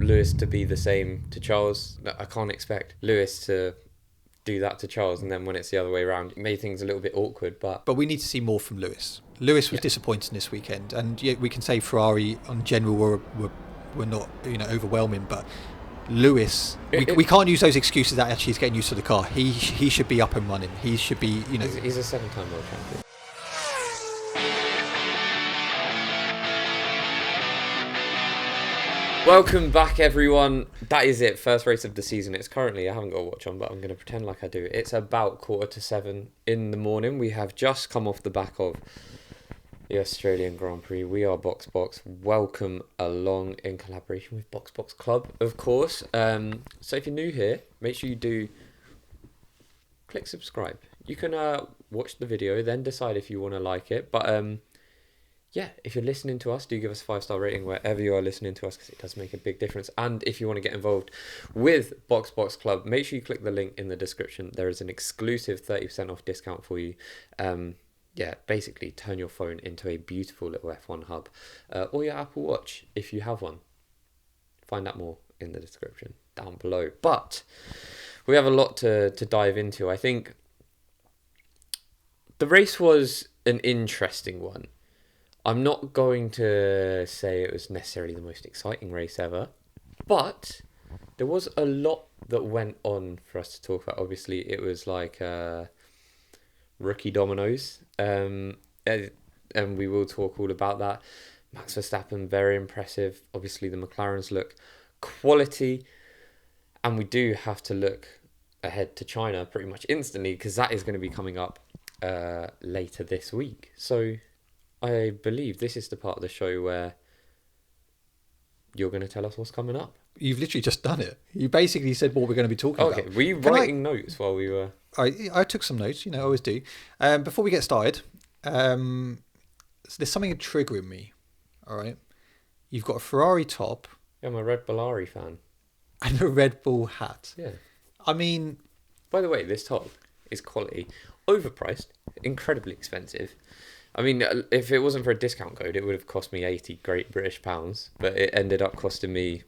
Lewis to be the same to Charles. I can't expect Lewis to do that to Charles, and then when it's the other way around, it made things a little bit awkward. But we need to see more from Lewis. Lewis was disappointing this weekend, and we can say Ferrari on general were not overwhelming, but Lewis, we can't use those excuses that actually he's getting used to the car. He should be up and running. He should be He's a 7-time world champion. Welcome back, everyone. That is it. First race of the season. It's currently, I haven't got a watch on, but I'm going to pretend like I do. It's about 6:45 in the morning. We have just come off the back of the Australian Grand Prix. We are Box. Welcome along in collaboration with Box Club, of course. So if you're new here, make sure you do click subscribe. You can watch the video, then decide if you want to like it. But yeah, if you're listening to us, do give us a 5-star rating wherever you are listening to us, because it does make a big difference. And if you want to get involved with Box Club, make sure you click the link in the description. There is an exclusive 30% off discount for you. Yeah, basically turn your phone into a beautiful little F1 hub, or your Apple Watch if you have one. Find out more in the description down below. But we have a lot to dive into. I think the race was an interesting one. I'm not going to say it was necessarily the most exciting race ever, but there was a lot that went on for us to talk about. Obviously, it was like rookie dominoes, and we will talk all about that. Max Verstappen, very impressive. Obviously, the McLarens look quality, and we do have to look ahead to China pretty much instantly, because that is going to be coming up later this week. So I believe this is the part of the show where you're going to tell us what's coming up. You've literally just done it. You basically said what we're going to be talking about. Okay, were you writing notes while we were... I took some notes, I always do. Before we get started, there's something triggering me, all right? You've got a Ferrari top. Yeah, I'm a Red Bullari fan. And a Red Bull hat. Yeah. I mean... By the way, this top is quality. Overpriced. Incredibly expensive. I mean, if it wasn't for a discount code, it would have cost me 80 Great British pounds, but it ended up costing me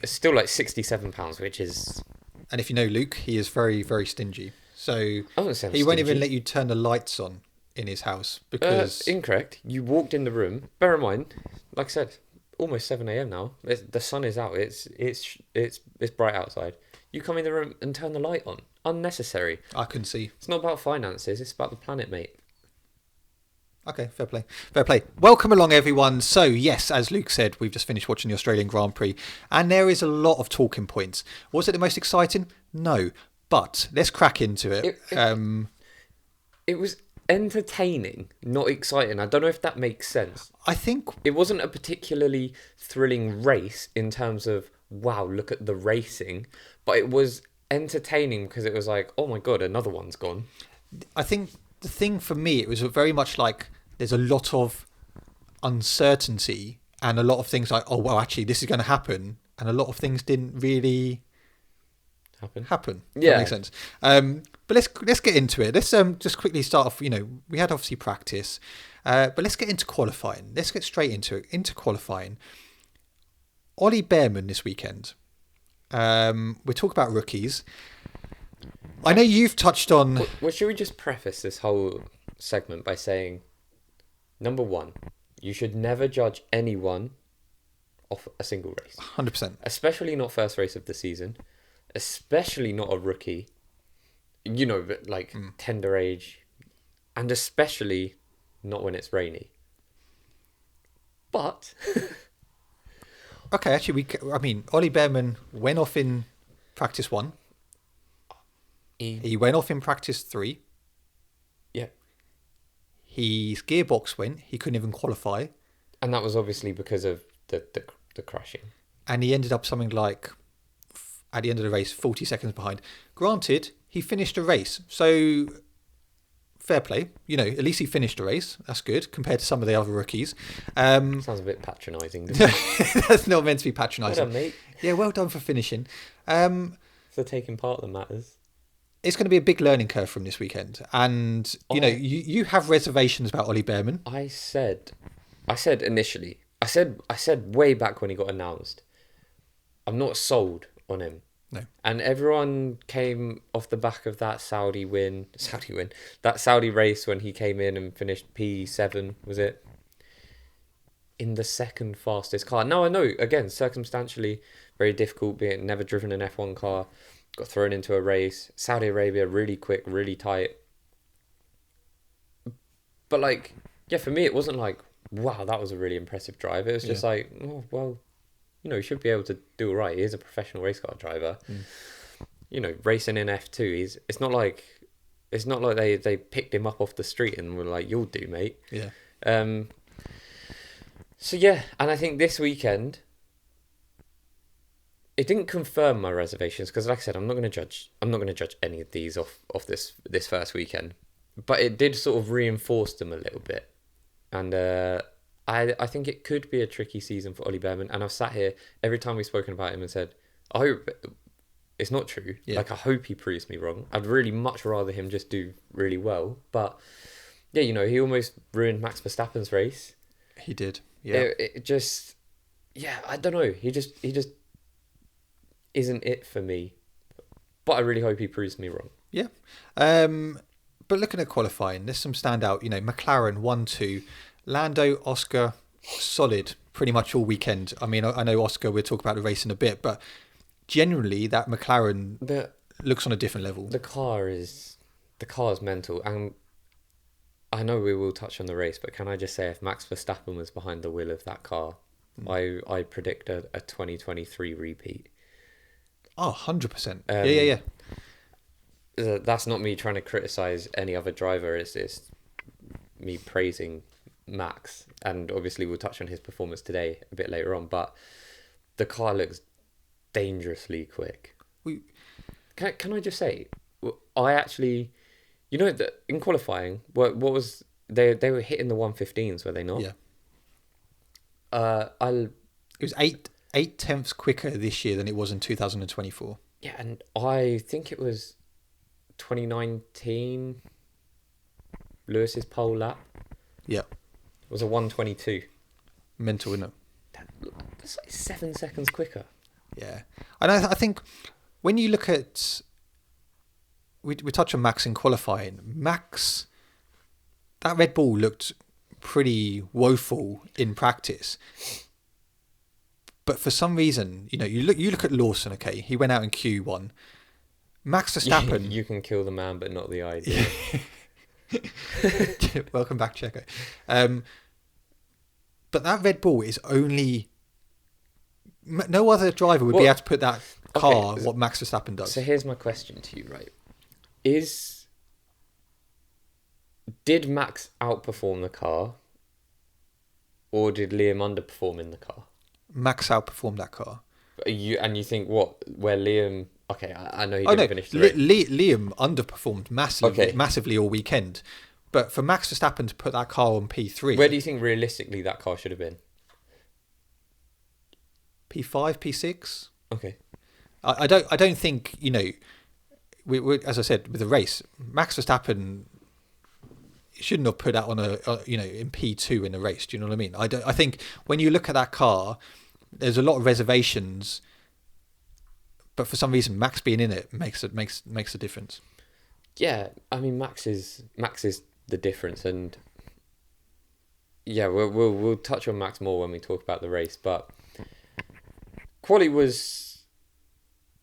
still like £67, which is... And if you know Luke, he is very, very stingy. So he won't even let you turn the lights on in his house because... Incorrect. You walked in the room. Bear in mind, like I said, almost 7 a.m. now. The sun is out. It's bright outside. You come in the room and turn the light on. Unnecessary. I can see. It's not about finances. It's about the planet, mate. Okay, fair play. Welcome along, everyone. So, yes, as Luke said, we've just finished watching the Australian Grand Prix, and there is a lot of talking points. Was it the most exciting? No, but let's crack into it. It was entertaining, not exciting. I don't know if that makes sense. I think... It wasn't a particularly thrilling race in terms of, wow, look at the racing, but it was entertaining because it was like, oh my God, another one's gone. I think the thing for me, it was very much like... There's a lot of uncertainty and a lot of things like, oh, well, actually, this is going to happen. And a lot of things didn't really happen. Yeah. That makes sense. But let's get into it. Let's just quickly start off. We had obviously practice, but let's get into qualifying. Let's get straight into it. Into qualifying. Ollie Bearman this weekend. We'll talk about rookies. I know you've touched on... Well, should we just preface this whole segment by saying... Number one, you should never judge anyone off a single race. 100%. Especially not first race of the season. Especially not a rookie. But like tender age. And especially not when it's rainy. But... Okay, actually, Ollie Bearman went off in practice 1. He went off in practice 3. Yeah. His gearbox went. He couldn't even qualify. And that was obviously because of the crashing. And he ended up something like, at the end of the race, 40 seconds behind. Granted, he finished the race. So, fair play. At least he finished the race. That's good, compared to some of the other rookies. Sounds a bit patronising, doesn't it? That's not meant to be patronising. Well done, mate. Yeah, well done for finishing. So taking part that matters. It's going to be a big learning curve from this weekend. And, you have reservations about Ollie Bearman. I said initially, I said way back when he got announced, I'm not sold on him. No. And everyone came off the back of that Saudi that Saudi race when he came in and finished P7, was it? In the second fastest car. Now I know, again, circumstantially very difficult, being never driven an F1 car, got thrown into a race. Saudi Arabia, really quick, really tight. But like, yeah, for me it wasn't like, wow, that was a really impressive drive. It was just like, oh well, you know, he should be able to do all right. He is a professional race car driver. You know, racing in F2, it's not like they picked him up off the street and were like, you'll do, mate. Yeah. So yeah, and I think this weekend it didn't confirm my reservations, because like I said, I'm not going to judge any of these off this first weekend, but it did sort of reinforce them a little bit. And I think it could be a tricky season for Ollie Behrman. And I've sat here every time we've spoken about him and said, I hope it's not true. Yeah. Like, I hope he proves me wrong. I'd really much rather him just do really well. But yeah, you know, he almost ruined Max Verstappen's race. He did. Yeah. It just, yeah, I don't know. He just isn't it for me. But I really hope he proves me wrong. Yeah. But looking at qualifying, there's some standout, you know, McLaren 1-2, Lando, Oscar, solid pretty much all weekend. I mean, I know Oscar, we'll talk about the race in a bit, but generally that McLaren looks on a different level. The car is mental. And I know we will touch on the race, but can I just say, if Max Verstappen was behind the wheel of that car, I predict a 2023 repeat. Oh, 100%. Yeah. That's not me trying to criticize any other driver. It's me praising Max, and obviously we'll touch on his performance today a bit later on. But the car looks dangerously quick. Can I just say, I actually, you know, that in qualifying, what was they were hitting the 115s, were they not? Yeah. It was 8/10 quicker this year than it was in 2024. Yeah, and I think it was 2019 Lewis's pole lap. Yeah. It was a 122. Mental, isn't it? That's like 7 seconds quicker. Yeah. And I think when you look at, we touch on Max in qualifying. Max, that Red Bull looked pretty woeful in practice. But for some reason, you know, you look at Lawson, okay, he went out in Q1. Max Verstappen... You can kill the man, but not the idea. Welcome back, Checo. But that Red Bull is only... No other driver would be able to put that car what Max Verstappen does. So here's my question to you, right? Did Max outperform the car, or did Liam underperform in the car? Max outperformed that car. You think where Liam... Okay, I know he didn't finish the race. Liam underperformed massively all weekend. But for Max Verstappen to put that car on P3... Where do you think realistically that car should have been? P5, P6? Okay. I don't think, you know... We as I said, with the race, Max Verstappen shouldn't have put that on in P2 in a race. Do you know what I mean? I think when you look at that car, there's a lot of reservations, but for some reason, Max being in it makes a difference. Yeah, I mean, Max is the difference, and yeah, we'll touch on Max more when we talk about the race. But quali was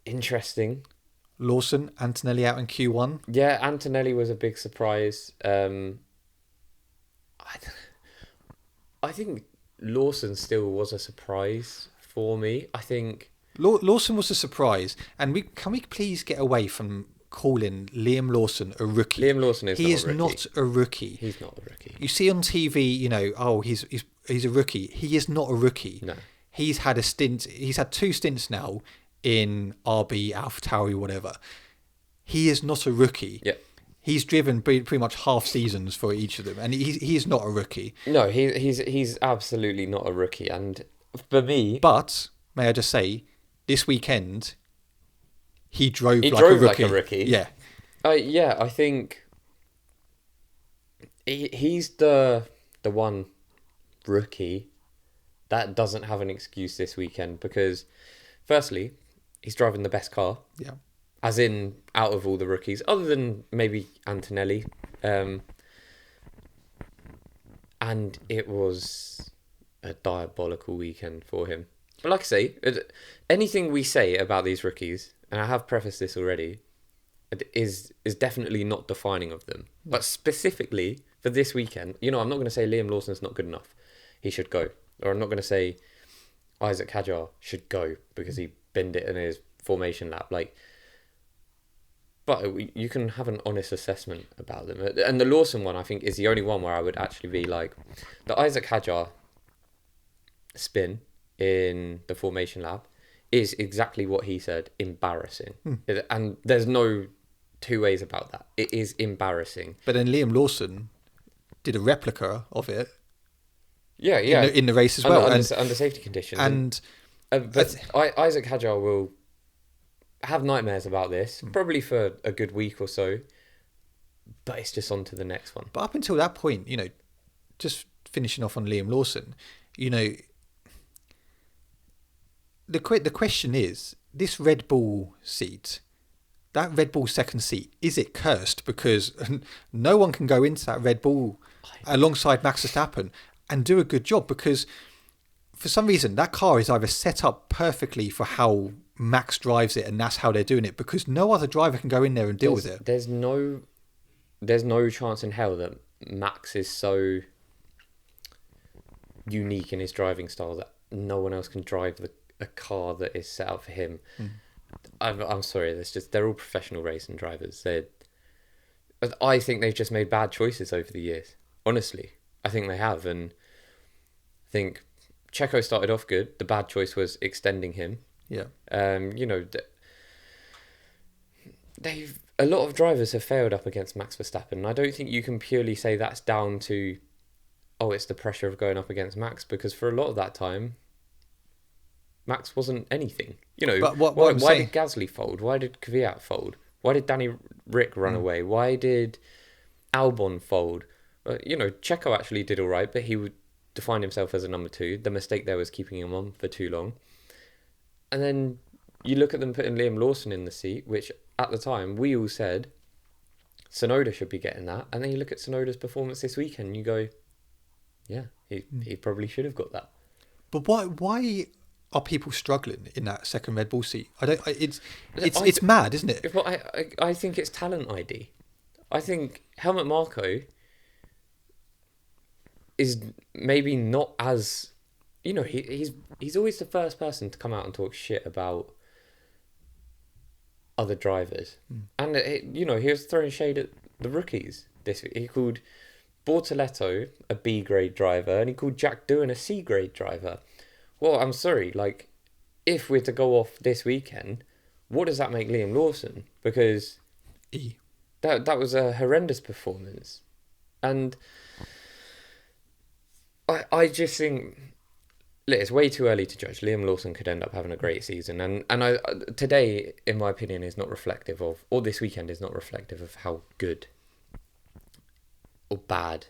interesting. Lawson, Antonelli out in Q1. Yeah, Antonelli was a big surprise. I think Lawson still was a surprise for me. I think Lawson was a surprise, and can we please get away from calling Liam Lawson a rookie? Liam Lawson is not a rookie. He's not a rookie. You see on TV, you know, he's a rookie. He is not a rookie. No. He's had 2 stints now in RB, AlphaTauri, whatever. He is not a rookie. Yeah. He's driven pretty much half seasons for each of them, and he is not a rookie. No, he's absolutely not a rookie. And for me... But, may I just say, this weekend, he drove like a rookie. Yeah. Yeah, I think he's the one rookie that doesn't have an excuse this weekend because, firstly, he's driving the best car. Yeah. As in, out of all the rookies, other than maybe Antonelli. And it was a diabolical weekend for him. But like I say, anything we say about these rookies, and I have prefaced this already, is definitely not defining of them. But specifically for this weekend, I'm not going to say Liam Lawson's not good enough. He should go. Or I'm not going to say Isaac Hadjar should go because he binned it in his formation lap. But you can have an honest assessment about them. And the Lawson one, I think, is the only one where I would actually be like, the Isaac Hadjar spin in the formation lap is exactly what he said, embarrassing. And there's no two ways about that. It is embarrassing. But then Liam Lawson did a replica of it. Yeah. In the race as well. Under safety conditions. But Isaac Hadjar will have nightmares about this, probably for a good week or so, but it's just on to the next one. But up until that point, just finishing off on Liam Lawson, the question is, this Red Bull seat, that Red Bull second seat, is it cursed? Because no one can go into that Red Bull alongside Max Verstappen and do a good job, because for some reason that car is either set up perfectly for how Max drives it and that's how they're doing it, because no other driver can go in there and deal with it. There's no chance in hell that Max is so unique in his driving style that no one else can drive a car that is set up for him. I'm sorry, they're all professional racing drivers. I think they've just made bad choices over the years. Honestly, I think they have, and I think Checo started off good. The bad choice was extending him. Yeah. A lot of drivers have failed up against Max Verstappen, and I don't think you can purely say that's down to, it's the pressure of going up against Max, because for a lot of that time, Max wasn't anything. But why did Gasly fold? Why did Kvyat fold? Why did Danny Rick run away? Why did Albon fold? Checo actually did all right, but he would define himself as a number 2. The mistake there was keeping him on for too long. And then you look at them putting Liam Lawson in the seat, which at the time we all said Tsunoda should be getting that. And then you look at Tsunoda's performance this weekend and you go, yeah, he probably should have got that. But why are people struggling in that second Red Bull seat? It's mad, isn't it? Well, I think it's talent ID. I think Helmut Marko is maybe not as... he's always the first person to come out and talk shit about other drivers. And, he was throwing shade at the rookies this week. He called Bortoletto a B-grade driver, and he called Jack Doohan a C-grade driver. Well, I'm sorry, if we're to go off this weekend, what does that make Liam Lawson? Because that was a horrendous performance. And I just think... Look, it's way too early to judge. Liam Lawson could end up having a great season. And today, in my opinion, is not reflective of... Or this weekend is not reflective of how good or bad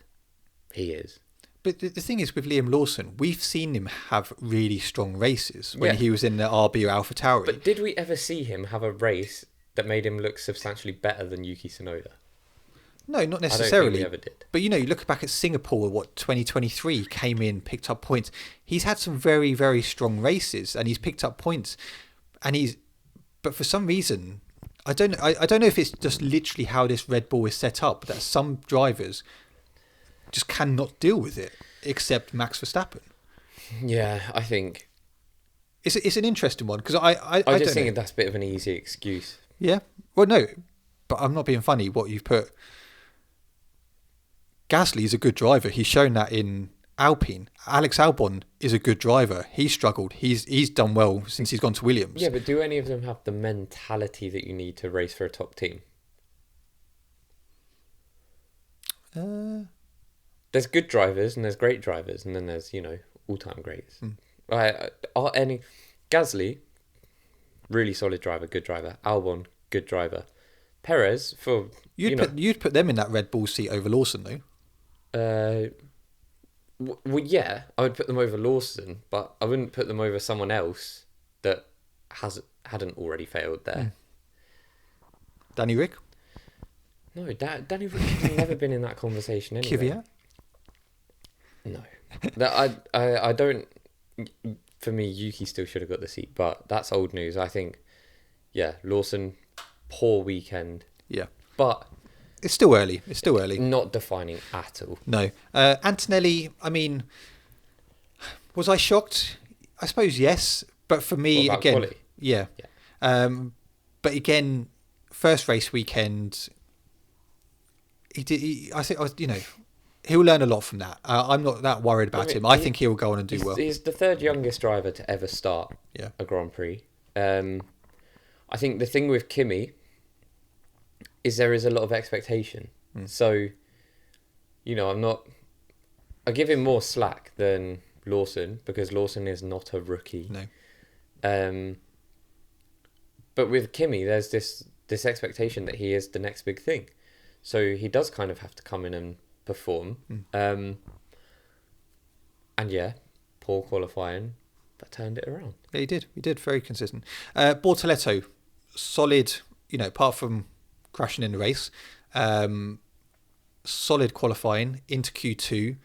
he is. But the thing is, with Liam Lawson, we've seen him have really strong races when he was in the RB or AlphaTauri. But did we ever see him have a race that made him look substantially better than Yuki Tsunoda? No, not necessarily. I don't think we ever did. But you look back at Singapore, 2023, came in, picked up points. He's had some very, very strong races, and he's picked up points. But for some reason, I don't know if it's just literally how this Red Bull is set up, that some drivers just cannot deal with it, except Max Verstappen. Yeah, I think it's an interesting one, because I just think that's a bit of an easy excuse. Yeah, well, no, but I'm not being funny. What you've put, Gasly is a good driver. He's shown that in Alpine. Alex Albon is a good driver. He's struggled. He's done well since he's gone to Williams. Yeah, but do any of them have the mentality that you need to race for a top team? There's good drivers and there's great drivers, and then there's all-time greats. Gasly, really solid driver, good driver. Albon, good driver. Perez, you'd put them in that Red Bull seat over Lawson, though. Well, yeah, I would put them over Lawson, but I wouldn't put them over someone else that hadn't already failed there. Danny Rick? No, Danny Rick has never been in that conversation anyway. Kvyat? No. I don't... For me, Yuki still should have got the seat, but that's old news. I think, yeah, Lawson, poor weekend. Yeah. But... It's still early. Not defining at all. No. Antonelli, I mean, was I shocked? I suppose yes. But for me, again... Quality? Yeah. But again, first race weekend, I think, he'll learn a lot from that. I'm not that worried about him. I think he'll go on and do well. He's the third youngest driver to ever start a Grand Prix. I think the thing with Kimi is there is a lot of expectation. So, I give him more slack than Lawson because Lawson is not a rookie. No. But with Kimi, there's this expectation that he is the next big thing. So he does kind of have to come in and perform. And yeah, poor qualifying, but turned it around. Yeah, he did. He did. Very consistent. Bortoletto, solid, apart from crashing in the race, solid qualifying into Q2,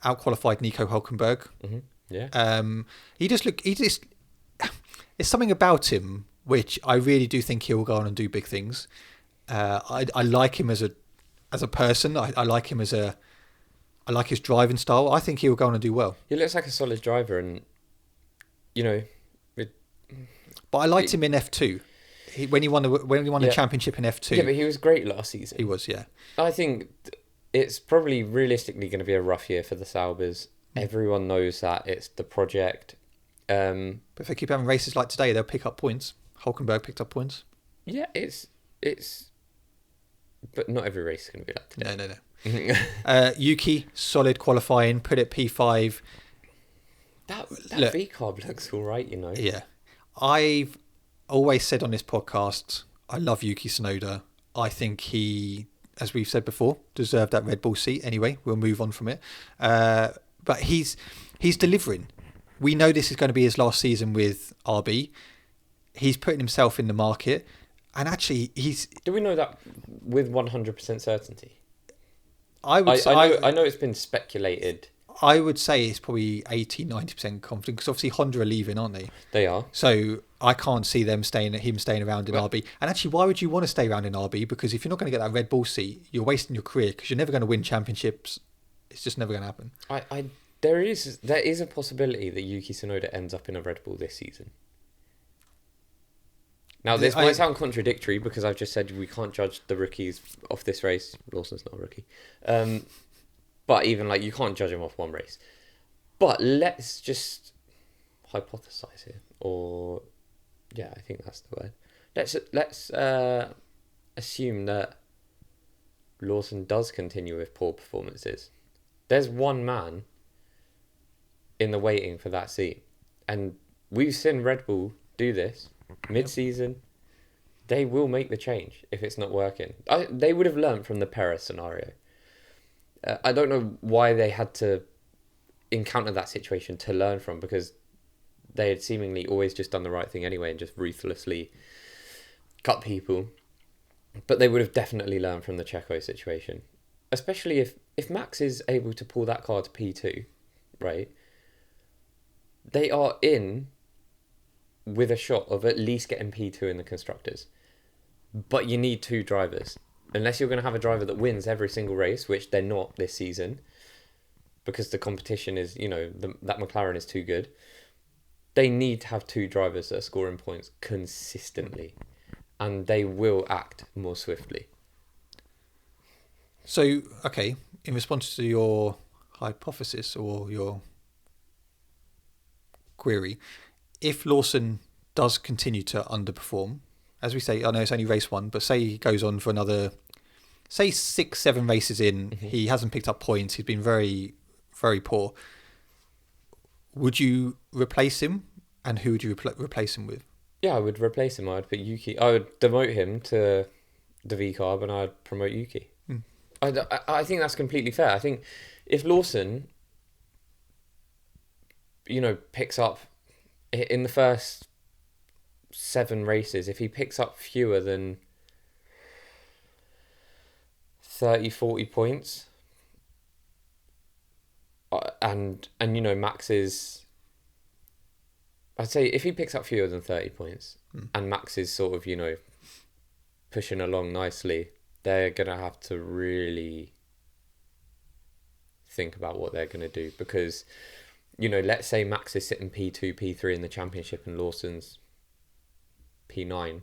out-qualified Nico Hülkenberg. Yeah. There's something about him which I really do think he'll go on and do big things. I like him as a person. I like him I like his driving style. I think he'll go on and do well. He looks like a solid driver, and but I liked him in F2. When he won the championship in F2. Yeah, but he was great last season. He was, yeah. I think it's probably realistically going to be a rough year for the Saubers. Everyone knows that it's the project. But if they keep having races like today, they'll pick up points. Hulkenberg picked up points. Yeah, it's. But not every race is going to be like today. No. Yuki, solid qualifying, put it P5. That V-carb looks all right, Yeah. I've always said on this podcast, I love Yuki Tsunoda. I think he, as we've said before, deserved that Red Bull seat. Anyway, we'll move on from it. But he's delivering. We know this is going to be his last season with RB. He's putting himself in the market. And actually, Do we know that with 100% certainty? I know it's been speculated. I would say it's probably 80-90% confident because obviously Honda are leaving, aren't they? They are. So I can't see him staying around in RB. And actually, why would you want to stay around in RB? Because if you're not going to get that Red Bull seat, you're wasting your career because you're never going to win championships. It's just never going to happen. There is a possibility that Yuki Tsunoda ends up in a Red Bull this season. Now, this might sound contradictory because I've just said we can't judge the rookies off this race. Lawson's not a rookie. But even you can't judge him off one race. But let's just hypothesize here. Or, yeah, I think that's the word. Let's assume that Lawson does continue with poor performances. There's one man in the waiting for that seat. And we've seen Red Bull do this. Mid-season, they will make the change if it's not working. They would have learned from the Perez scenario. I don't know why they had to encounter that situation to learn from because they had seemingly always just done the right thing anyway and just ruthlessly cut people. But they would have definitely learned from the Checo situation. Especially if Max is able to pull that car to P2, right? They are in with a shot of at least getting P2 in the Constructors. But you need two drivers. Unless you're going to have a driver that wins every single race, which they're not this season, because the competition is, that McLaren is too good. They need to have two drivers that are scoring points consistently. And they will act more swiftly. So, okay, in response to your hypothesis or your query, if Lawson does continue to underperform, as we say, I know it's only race one, but say he goes on for another, 6-7 races in, he hasn't picked up points, he's been very, very poor. Would you replace him? And who would you replace him with? Yeah, I would replace him. I'd put Yuki. I would demote him to the V-carb and I'd promote Yuki. I think that's completely fair. I think if Lawson picks up in the first 7 races, if he picks up fewer than 30-40 points, and Max is, I'd say if he picks up fewer than 30 points and Max is sort of pushing along nicely, they're gonna have to really think about what they're gonna do, because let's say Max is sitting P2, P3 in the championship and Lawson's P9,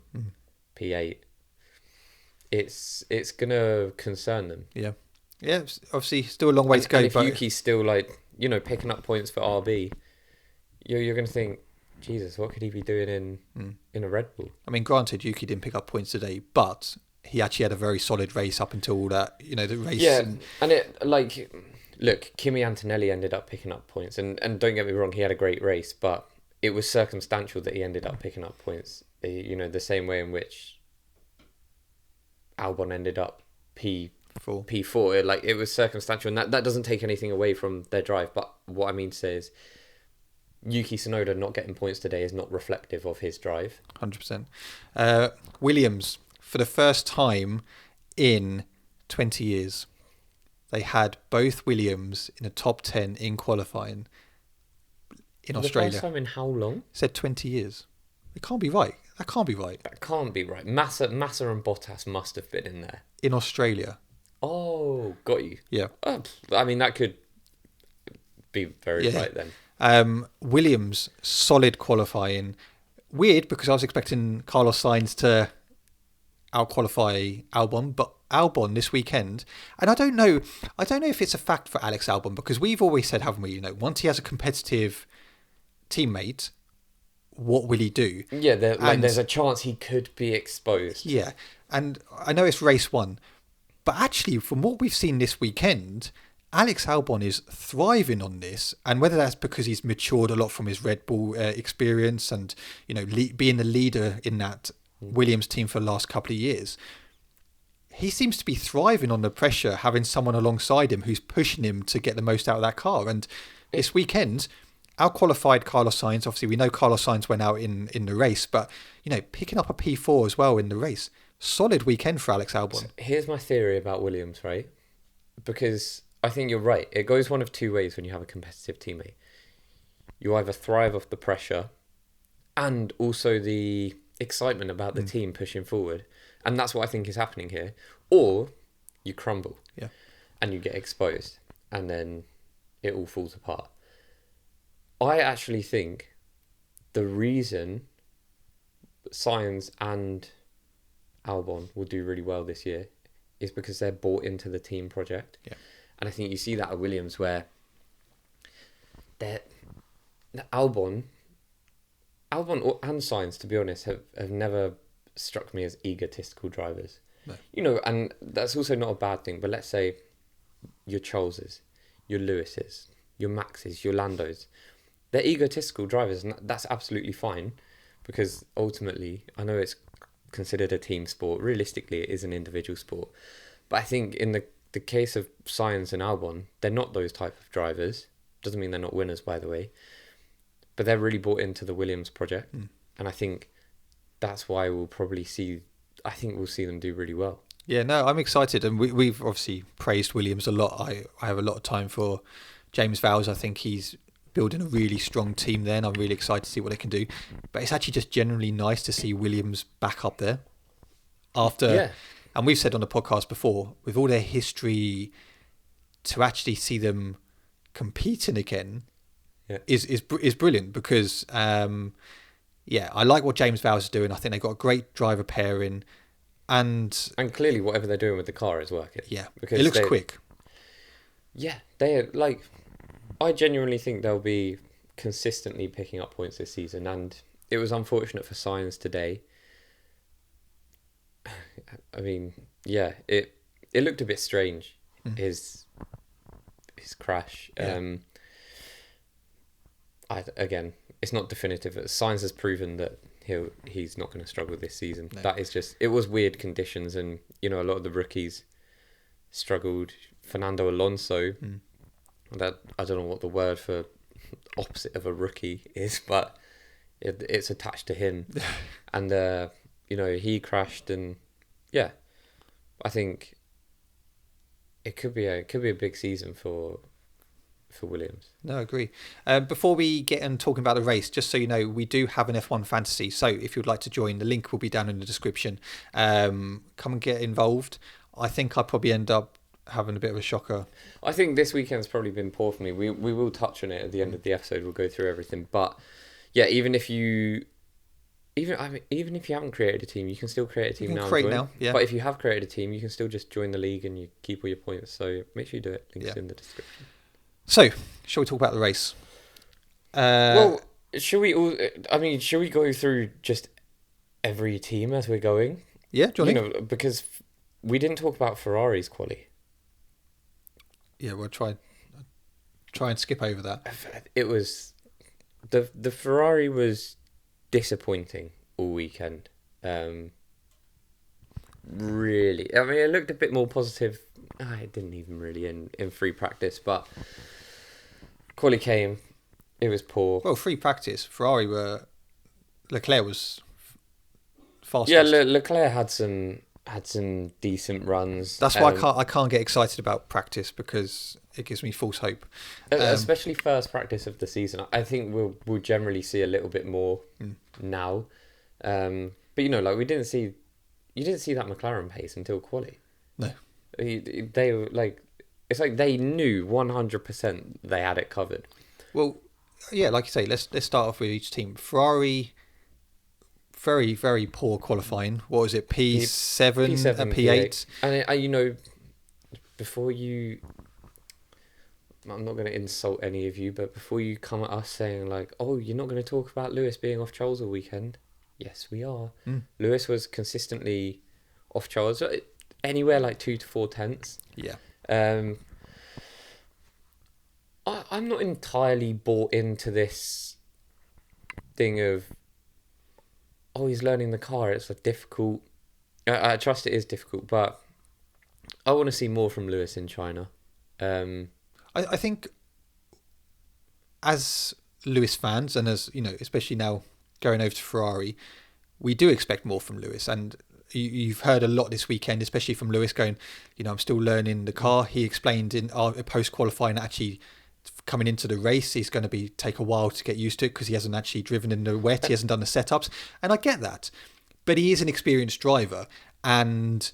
P8. It's gonna concern them. Yeah, it's obviously still a long way to go. And if but Yuki's still picking up points for RB, you're gonna think, Jesus, what could he be doing in a Red Bull? I mean, granted, Yuki didn't pick up points today, but he actually had a very solid race up until that. The race. Yeah, and it look, Kimi Antonelli ended up picking up points, and don't get me wrong, he had a great race, but it was circumstantial that he ended up picking up points. The same way in which Albon ended up P4. It was circumstantial, and that doesn't take anything away from their drive. But what I mean to say is, Yuki Tsunoda not getting points today is not reflective of his drive. 100%. Williams, for the first time in 20 years, they had both Williams in the top 10 in qualifying in Australia. The first time in how long? Said 20 years. It can't be right. That can't be right. That can't be right. Massa and Bottas must have been in there. In Australia. Oh, got you. Yeah. I mean, that could be very right then. Williams, solid qualifying. Weird, because I was expecting Carlos Sainz to out-qualify Albon, but Albon this weekend, and I don't know if it's a fact for Alex Albon, because we've always said, haven't we, once he has a competitive teammate, what will he do? Yeah, there's a chance he could be exposed. Yeah, and I know it's race 1, but actually, from what we've seen this weekend, Alex Albon is thriving on this, and whether that's because he's matured a lot from his Red Bull experience and being the leader in that Williams team for the last couple of years, he seems to be thriving on the pressure, having someone alongside him who's pushing him to get the most out of that car. And this weekend, out-qualified Carlos Sainz. Obviously, we know Carlos Sainz went out in the race, but picking up a P4 as well in the race, solid weekend for Alex Albon. So here's my theory about Williams, right? Because I think you're right. It goes one of two ways when you have a competitive teammate. You either thrive off the pressure and also the excitement about the team pushing forward. And that's what I think is happening here. Or you crumble. Yeah. And you get exposed. And then it all falls apart. I actually think the reason Sainz and Albon will do really well this year is because they're bought into the team project. Yeah. And I think you see that at Williams, where Albon and Sainz, to be honest, have never struck me as egotistical drivers. No. And that's also not a bad thing. But let's say your Charleses, your Lewises, your Maxes, your Landos, they're egotistical drivers, and that's absolutely fine, because ultimately, I know it's considered a team sport. Realistically, it is an individual sport. But I think in the case of Sainz and Albon, they're not those type of drivers. Doesn't mean they're not winners, by the way. But they're really bought into the Williams project. And I think that's why we'll see them do really well. Yeah, no, I'm excited. And we've obviously praised Williams a lot. I have a lot of time for James Vowles. I think he's building a really strong team there, and I'm really excited to see what they can do. But it's actually just generally nice to see Williams back up there. And we've said on the podcast before, with all their history, to actually see them competing again is brilliant, because I like what James Vowles is doing. I think they've got a great driver pairing, and clearly whatever they're doing with the car is working. Yeah, because it looks quick. Yeah, they're I genuinely think they'll be consistently picking up points this season, and it was unfortunate for Sainz today. I mean, yeah, it looked a bit strange, his crash. Yeah. Again, it's not definitive. Sainz has proven that he's not going to struggle this season. No. That is just, it was weird conditions, and a lot of the rookies struggled. Fernando Alonso, that I don't know what the word for opposite of a rookie is, but it's attached to him. And, he crashed, and yeah, I think it could be a big season for Williams. No, I agree. Before we get on talking about the race, just so you know, we do have an F1 fantasy. So if you'd like to join, the link will be down in the description. Come and get involved. I think I'll probably end up having a bit of a shocker. I think this weekend's probably been poor for me. We will touch on it at the end of the episode. We'll go through everything. But yeah, even if you haven't created a team, you can still create a team now. Create now, yeah. But if you have created a team, you can still just join the league and you keep all your points. So make sure you do it. Links in the description. So, shall we talk about the race? Well, should we go through just every team as we're going? Yeah, Johnny. Because we didn't talk about Ferrari's quali. Yeah, we'll try and skip over that. It was the Ferrari was disappointing all weekend. Really, I mean, it looked a bit more positive. It didn't even really in free practice, but quali came. It was poor. Well, free practice. Leclerc was fastest. Yeah, Leclerc had some decent runs. That's why I can't get excited about practice, because it gives me false hope. Especially first practice of the season. I think we'll generally see a little bit more now. But we didn't see that McLaren pace until quali. No. They were like, it's like they knew 100% they had it covered. Well, yeah, like you say, let's start off with each team. Ferrari, very, very poor qualifying. What was it? P7, P8. And before you, I'm not going to insult any of you, but before you come at us saying like, oh, you're not going to talk about Lewis being off Charles all weekend. Yes, we are. Lewis was consistently off Charles, anywhere like 2 to 4 tenths. Yeah. I'm not entirely bought into this thing of, oh, he's learning the car. It's difficult. I trust it is difficult, but I want to see more from Lewis in China. I think as Lewis fans, and as especially now going over to Ferrari, we do expect more from Lewis. And you've heard a lot this weekend, especially from Lewis going, I'm still learning the car. He explained in our post-qualifying, actually coming into the race, he's going to take a while to get used to it, because he hasn't actually driven in the wet. He hasn't done the setups. And I get that. But he is an experienced driver. And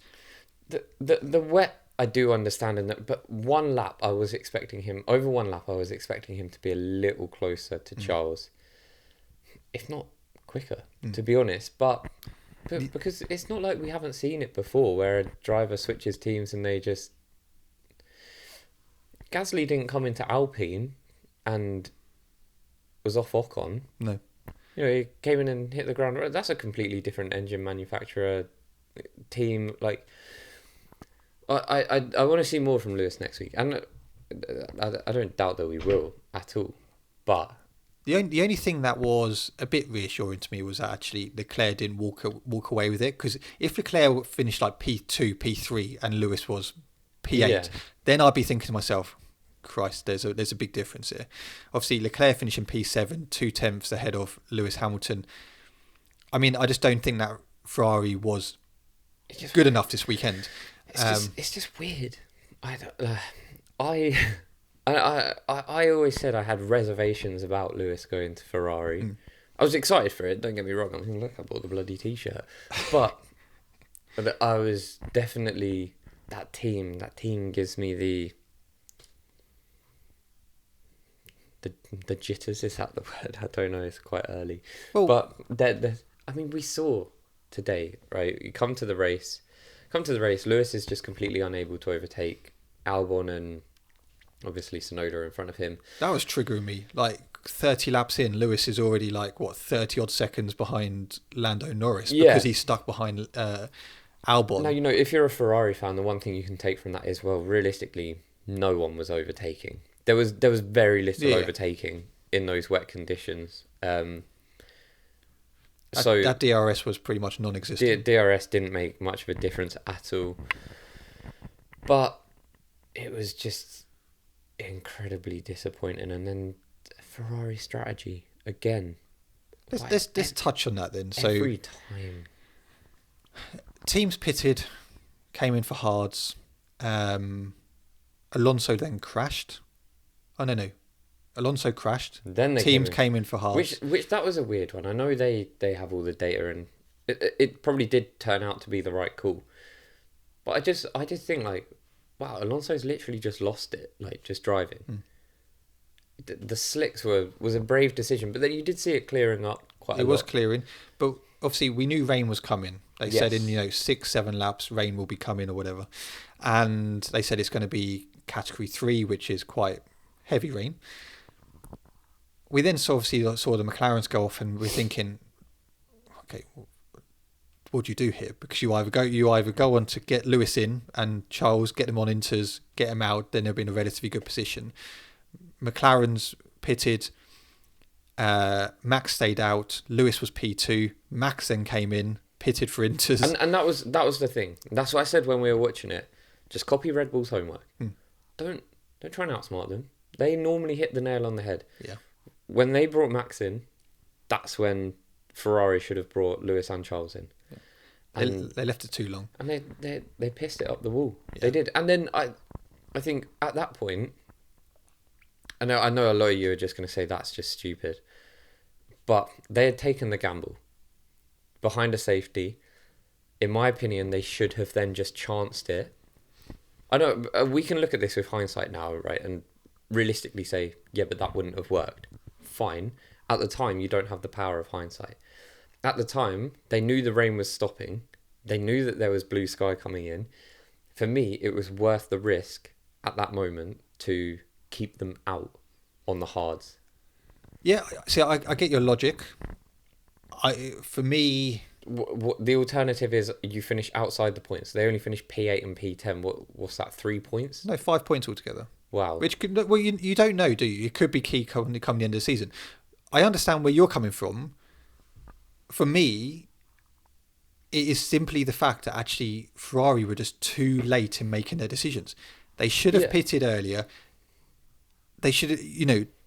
the wet, I do understand. But over one lap, I was expecting him to be a little closer to Charles. If not quicker, to be honest. But because it's not like we haven't seen it before, where a driver switches teams and they just... Gasly didn't come into Alpine and was off Ocon. No. He came in and hit the ground. That's a completely different engine manufacturer team. Like, I want to see more from Lewis next week, and I don't doubt that we will at all. But the only thing that was a bit reassuring to me was that actually Leclerc didn't walk away with it, because if Leclerc finished like P2, P3, and Lewis was P8, then I'd be thinking to myself, Christ, there's a big difference here. Obviously, Leclerc finishing P7, 2 tenths ahead of Lewis Hamilton. I mean, I just don't think that Ferrari was good enough this weekend. It's just weird. I always said I had reservations about Lewis going to Ferrari. I was excited for it, don't get me wrong. I'm thinking, look, I bought the bloody t-shirt. But I was definitely... That team gives me the jitters. Is that the word? I don't know. It's quite early. Well, but we saw today, right? You come to the race. Lewis is just completely unable to overtake Albon and obviously Tsunoda in front of him. That was triggering me. Like 30 laps in, Lewis is already 30 odd seconds behind Lando Norris because he's stuck behind Albon. Now, if you're a Ferrari fan, the one thing you can take from that is, well, realistically, no one was overtaking. There was very little overtaking in those wet conditions. So that DRS was pretty much non-existent. DRS didn't make much of a difference at all. But it was just incredibly disappointing. And then Ferrari strategy again. Let's touch on that then. So every time teams pitted, came in for hards. Alonso then crashed. Oh no, Alonso crashed. then Teams came in for hards. which that was a weird one. I know they have all the data, and it probably did turn out to be the right call. But I just think like, wow, Alonso's literally just lost it, like just driving. The slicks was a brave decision, but then you did see it clearing up quite a lot. It was clearing, but obviously we knew rain was coming. They said in 6-7 laps rain will be coming or whatever, and they said it's going to be category 3, which is quite heavy rain. We then saw the McLarens go off, and we're thinking, okay, what do you do here? Because you either go on to get Lewis in and Charles, get them on inters, get them out, then they'll be in a relatively good position. McLaren's pitted, Max stayed out, Lewis was P2, Max then came in, pitted for inters. And that was the thing. That's what I said when we were watching it. Just copy Red Bull's homework. Don't try and outsmart them. They normally hit the nail on the head. Yeah. When they brought Max in, that's when Ferrari should have brought Lewis and Charles in. Yeah. And they left it too long. And they pissed it up the wall. Yeah. They did. And then I think at that point, I know a lot of you are just going to say that's just stupid, but they had taken the gamble behind a safety. In my opinion, they should have then just chanced it. I know we can look at this with hindsight now, right, and realistically say, yeah, but that wouldn't have worked. Fine. At the time, you don't have the power of hindsight. At the time, they knew the rain was stopping. They knew that there was blue sky coming in. For me, it was worth the risk at that moment to keep them out on the hards. Yeah, see, I get your logic. For me, the alternative is you finish outside the points. They only finish P8 and P10. What's that? 3 points? No, 5 points altogether. Wow. Which could, well, you don't know, do you? It could be key come the end of the season. I understand where you're coming from. For me, it is simply the fact that actually Ferrari were just too late in making their decisions. They should have pitted earlier. They should,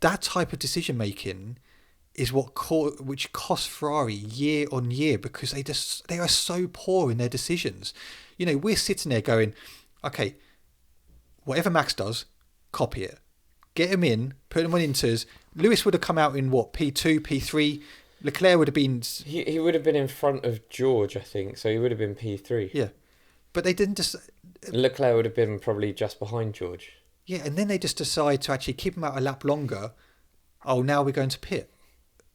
that type of decision making is which costs Ferrari year on year, because they are so poor in their decisions. We're sitting there going, okay, whatever Max does, copy it, get him in, put him on inters. Lewis would have come out in P2, P3. Leclerc would have been. He would have been in front of George, I think, so he would have been P3. Yeah, but they didn't just. Leclerc would have been probably just behind George. Yeah, and then they just decide to actually keep him out a lap longer. Oh, now we're going to pit.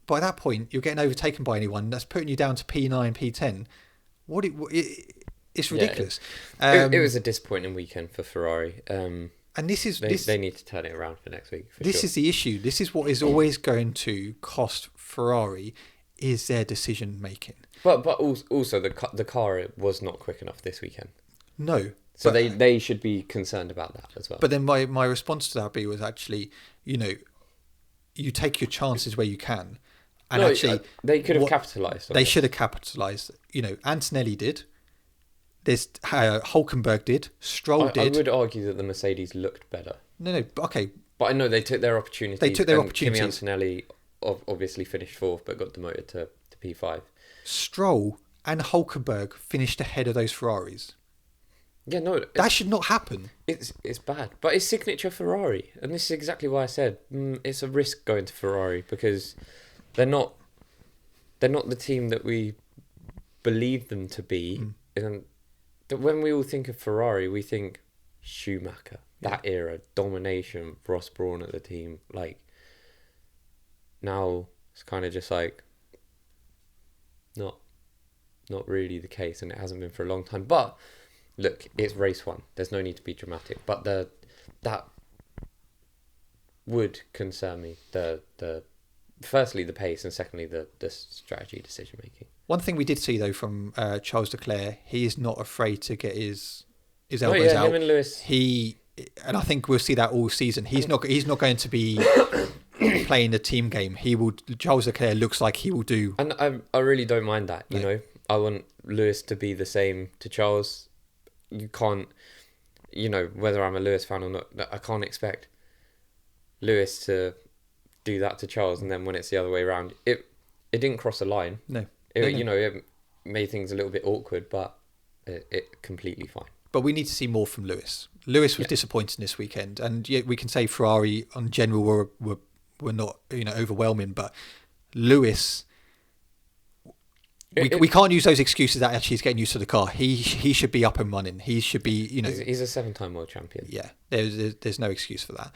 By that point, you're getting overtaken by anyone. That's putting you down to P9, P10. It's ridiculous. It was a disappointing weekend for Ferrari. And they need to turn it around for next week. This is the issue. This is what is always going to cost Ferrari, is their decision making. But also the car was not quick enough this weekend. No. So they should be concerned about that as well. But then my response to that was actually, you take your chances where you can. And they could have capitalised. They should have capitalised. Antonelli did. There's Hülkenberg did. Stroll did. I would argue that the Mercedes looked better. No, okay. But I know they took their opportunities. Kimi Antonelli obviously finished fourth, but got demoted to P5. Stroll and Hülkenberg finished ahead of those Ferraris. Yeah, no, that should not happen. It's bad, but it's signature Ferrari, and this is exactly why I said it's a risk going to Ferrari, because they're not the team that we believe them to be. And when we all think of Ferrari, we think Schumacher, that era, domination, Ross Brawn at the team. Like, now it's kind of just like not really the case, and it hasn't been for a long time. But look, it's race one. There's no need to be dramatic. But that would concern me. The firstly the pace, and secondly the strategy decision making. One thing we did see though from Charles Leclerc, he is not afraid to get his elbows out. Him and Lewis. And I think we'll see that all season. He's not going to be playing the team game. Charles Leclerc looks like he will do. And I really don't mind that. I want Lewis to be the same to Charles. You can't, whether I'm a Lewis fan or not, I can't expect Lewis to do that to Charles, and then when it's the other way around, it didn't cross a line. No. It made things a little bit awkward, but it completely fine. But we need to see more from Lewis. Lewis was disappointing this weekend, and yet we can say Ferrari on general were not overwhelming, but Lewis. We can't use those excuses that actually he's getting used to the car. He should be up and running. He should be, He's a 7-time world champion. Yeah, there's no excuse for that.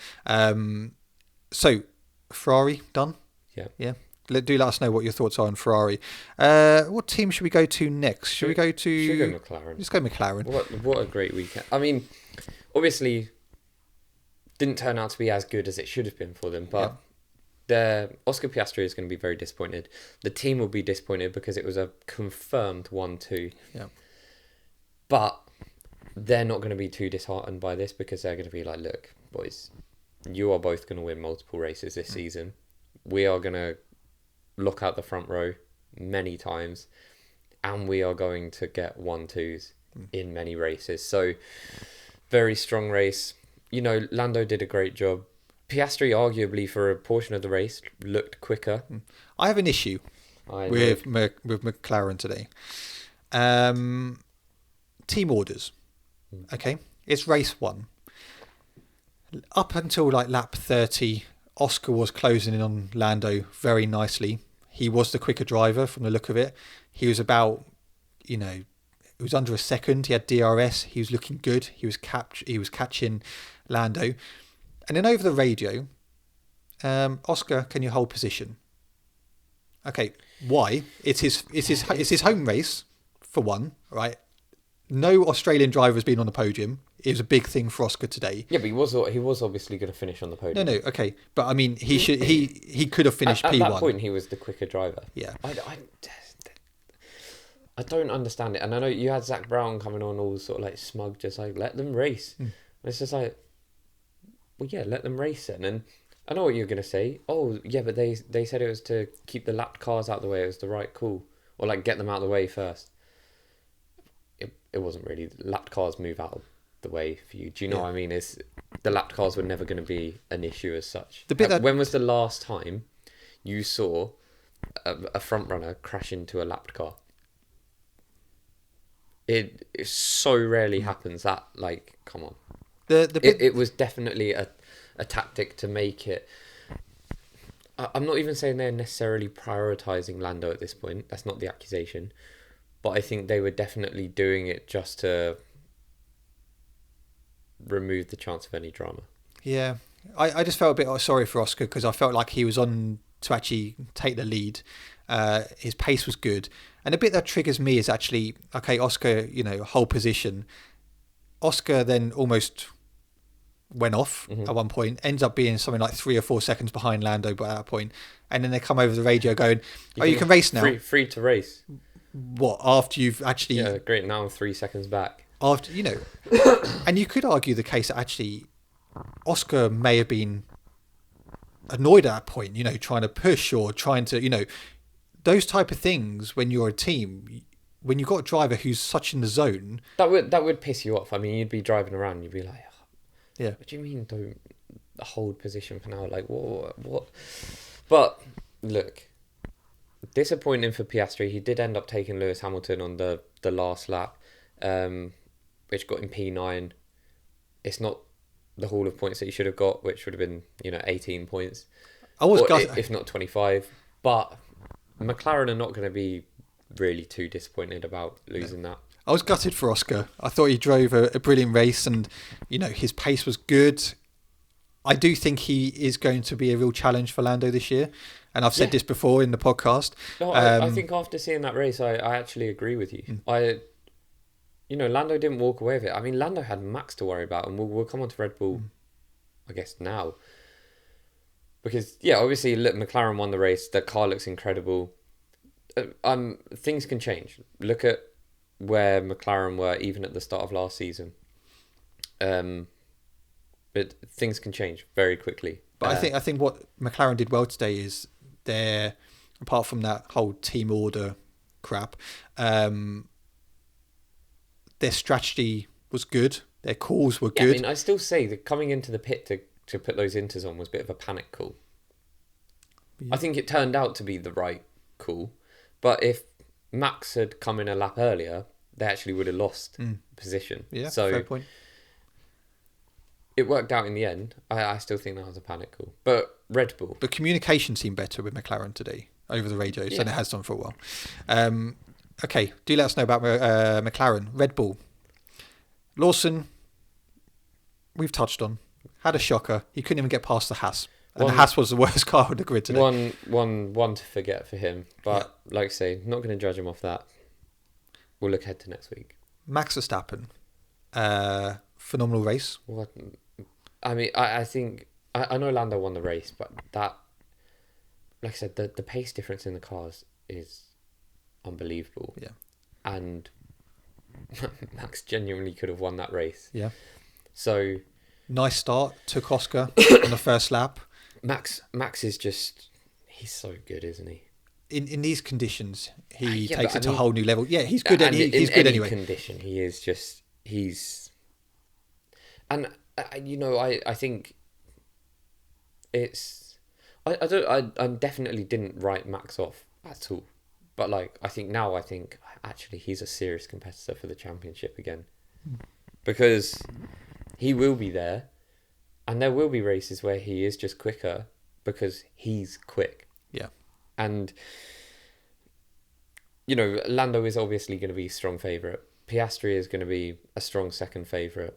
So Ferrari done. Yeah. Do let us know what your thoughts are on Ferrari. What team should we go to next? Should we go to? Should go McLaren. Let's go McLaren. What a great weekend. I mean, obviously, didn't turn out to be as good as it should have been for them, but. Oscar Piastri is going to be very disappointed. The team will be disappointed because it was a confirmed 1-2. Yeah. But they're not going to be too disheartened by this because they're going to be like, look, boys, you are both going to win multiple races this season. We are going to lock out the front row many times and we are going to get 1-2s in many races. So, very strong race. Lando did a great job. Piastri, arguably, for a portion of the race, looked quicker. I have an issue with McLaren today. Team orders. Okay, it's race 1. Up until lap 30, Oscar was closing in on Lando very nicely. He was the quicker driver from the look of it. He was about, it was under a second. He had DRS. He was looking good. He was catching Lando. And then over the radio, Oscar, can you hold position? Okay, why? It's his home race, for one, right? No Australian driver has been on the podium. It was a big thing for Oscar today. Yeah, but he was obviously going to finish on the podium. No, okay, but I mean, he could have finished P1. At that point, he was the quicker driver. Yeah, I don't understand it, and I know you had Zach Brown coming on all sort of smug, just let them race. And it's just well, yeah, let them race then. And I know what you're going to say. Oh, yeah, but they said it was to keep the lapped cars out of the way. It was the right call. Or, get them out of the way first. It wasn't really. Lapped cars move out of the way for you. Do you know what I mean? The lapped cars were never going to be an issue as such. When was the last time you saw a front runner crash into a lapped car? It so rarely happens that, come on. It was definitely a tactic to make it. I'm not even saying they're necessarily prioritising Lando at this point. That's not the accusation. But I think they were definitely doing it just to remove the chance of any drama. Yeah. I just felt a bit sorry for Oscar because I felt like he was on to actually take the lead. His pace was good. And a bit that triggers me is actually, okay, Oscar, whole position. Oscar then almost went off at one point, ends up being something like 3 or 4 seconds behind Lando by that point, and then they come over the radio going, you can race now. Free to race. What, after you've actually... Yeah, great, now I'm 3 seconds back. After, and you could argue the case that actually Oscar may have been annoyed at that point, trying to push or trying to, those type of things when you're a team... When you've got a driver who's such in the zone... That would piss you off. I mean, you'd be driving around, you'd be like... Yeah. What do you mean don't hold position for now? What? But, look, disappointing for Piastri. He did end up taking Lewis Hamilton on the last lap, which got him P9. It's not the haul of points that he should have got, which would have been, 18 points. If not 25. But McLaren are not going to be really too disappointed about losing that. I was gutted for Oscar. I thought he drove a brilliant race and, his pace was good. I do think he is going to be a real challenge for Lando this year. And I've said this before in the podcast. No, I think after seeing that race, I actually agree with you. Lando didn't walk away with it. I mean, Lando had Max to worry about, and we'll come on to Red Bull, I guess, now. Because, obviously, look, McLaren won the race. The car looks incredible. Things can change. Look at where McLaren were even at the start of last season. But things can change very quickly. But I think what McLaren did well today is apart from that whole team order crap, their strategy was good. Their calls were good. I mean, I still say that coming into the pit to put those inters on was a bit of a panic call. I think it turned out to be the right call. But if Max had come in a lap earlier, they actually would have lost position. Yeah, so fair point. it worked out in the end. I still think that was a panic call. But Red Bull. But communication seemed better with McLaren today over the radios than it has done for a while. Okay, do let us know about McLaren. Red Bull. Lawson, we've touched on. Had a shocker. He couldn't even get past the Haas. And the Haas was the worst car on the grid today. One to forget for him. But like I say, not going to judge him off that. We'll look ahead to next week. Max Verstappen. Phenomenal race. What? I mean, I think... I know Lando won the race, but that... Like I said, the pace difference in the cars is unbelievable. Yeah. And Max genuinely could have won that race. Yeah. So... Nice start. Took Oscar on the first lap. Max is just... He's so good, isn't he? In these conditions, he Yeah, takes but it to a whole new level. Yeah, he's good. And He's in good any anyway. condition, he is just... He's... And, you know, I think it's... I definitely didn't write Max off at all. But, like, I think actually he's a serious competitor for the championship again. Because he will be there. And there will be races where he is just quicker because he's quick. Yeah. And, you know, Lando is obviously going to be a strong favourite. Piastri is going to be a strong second favourite.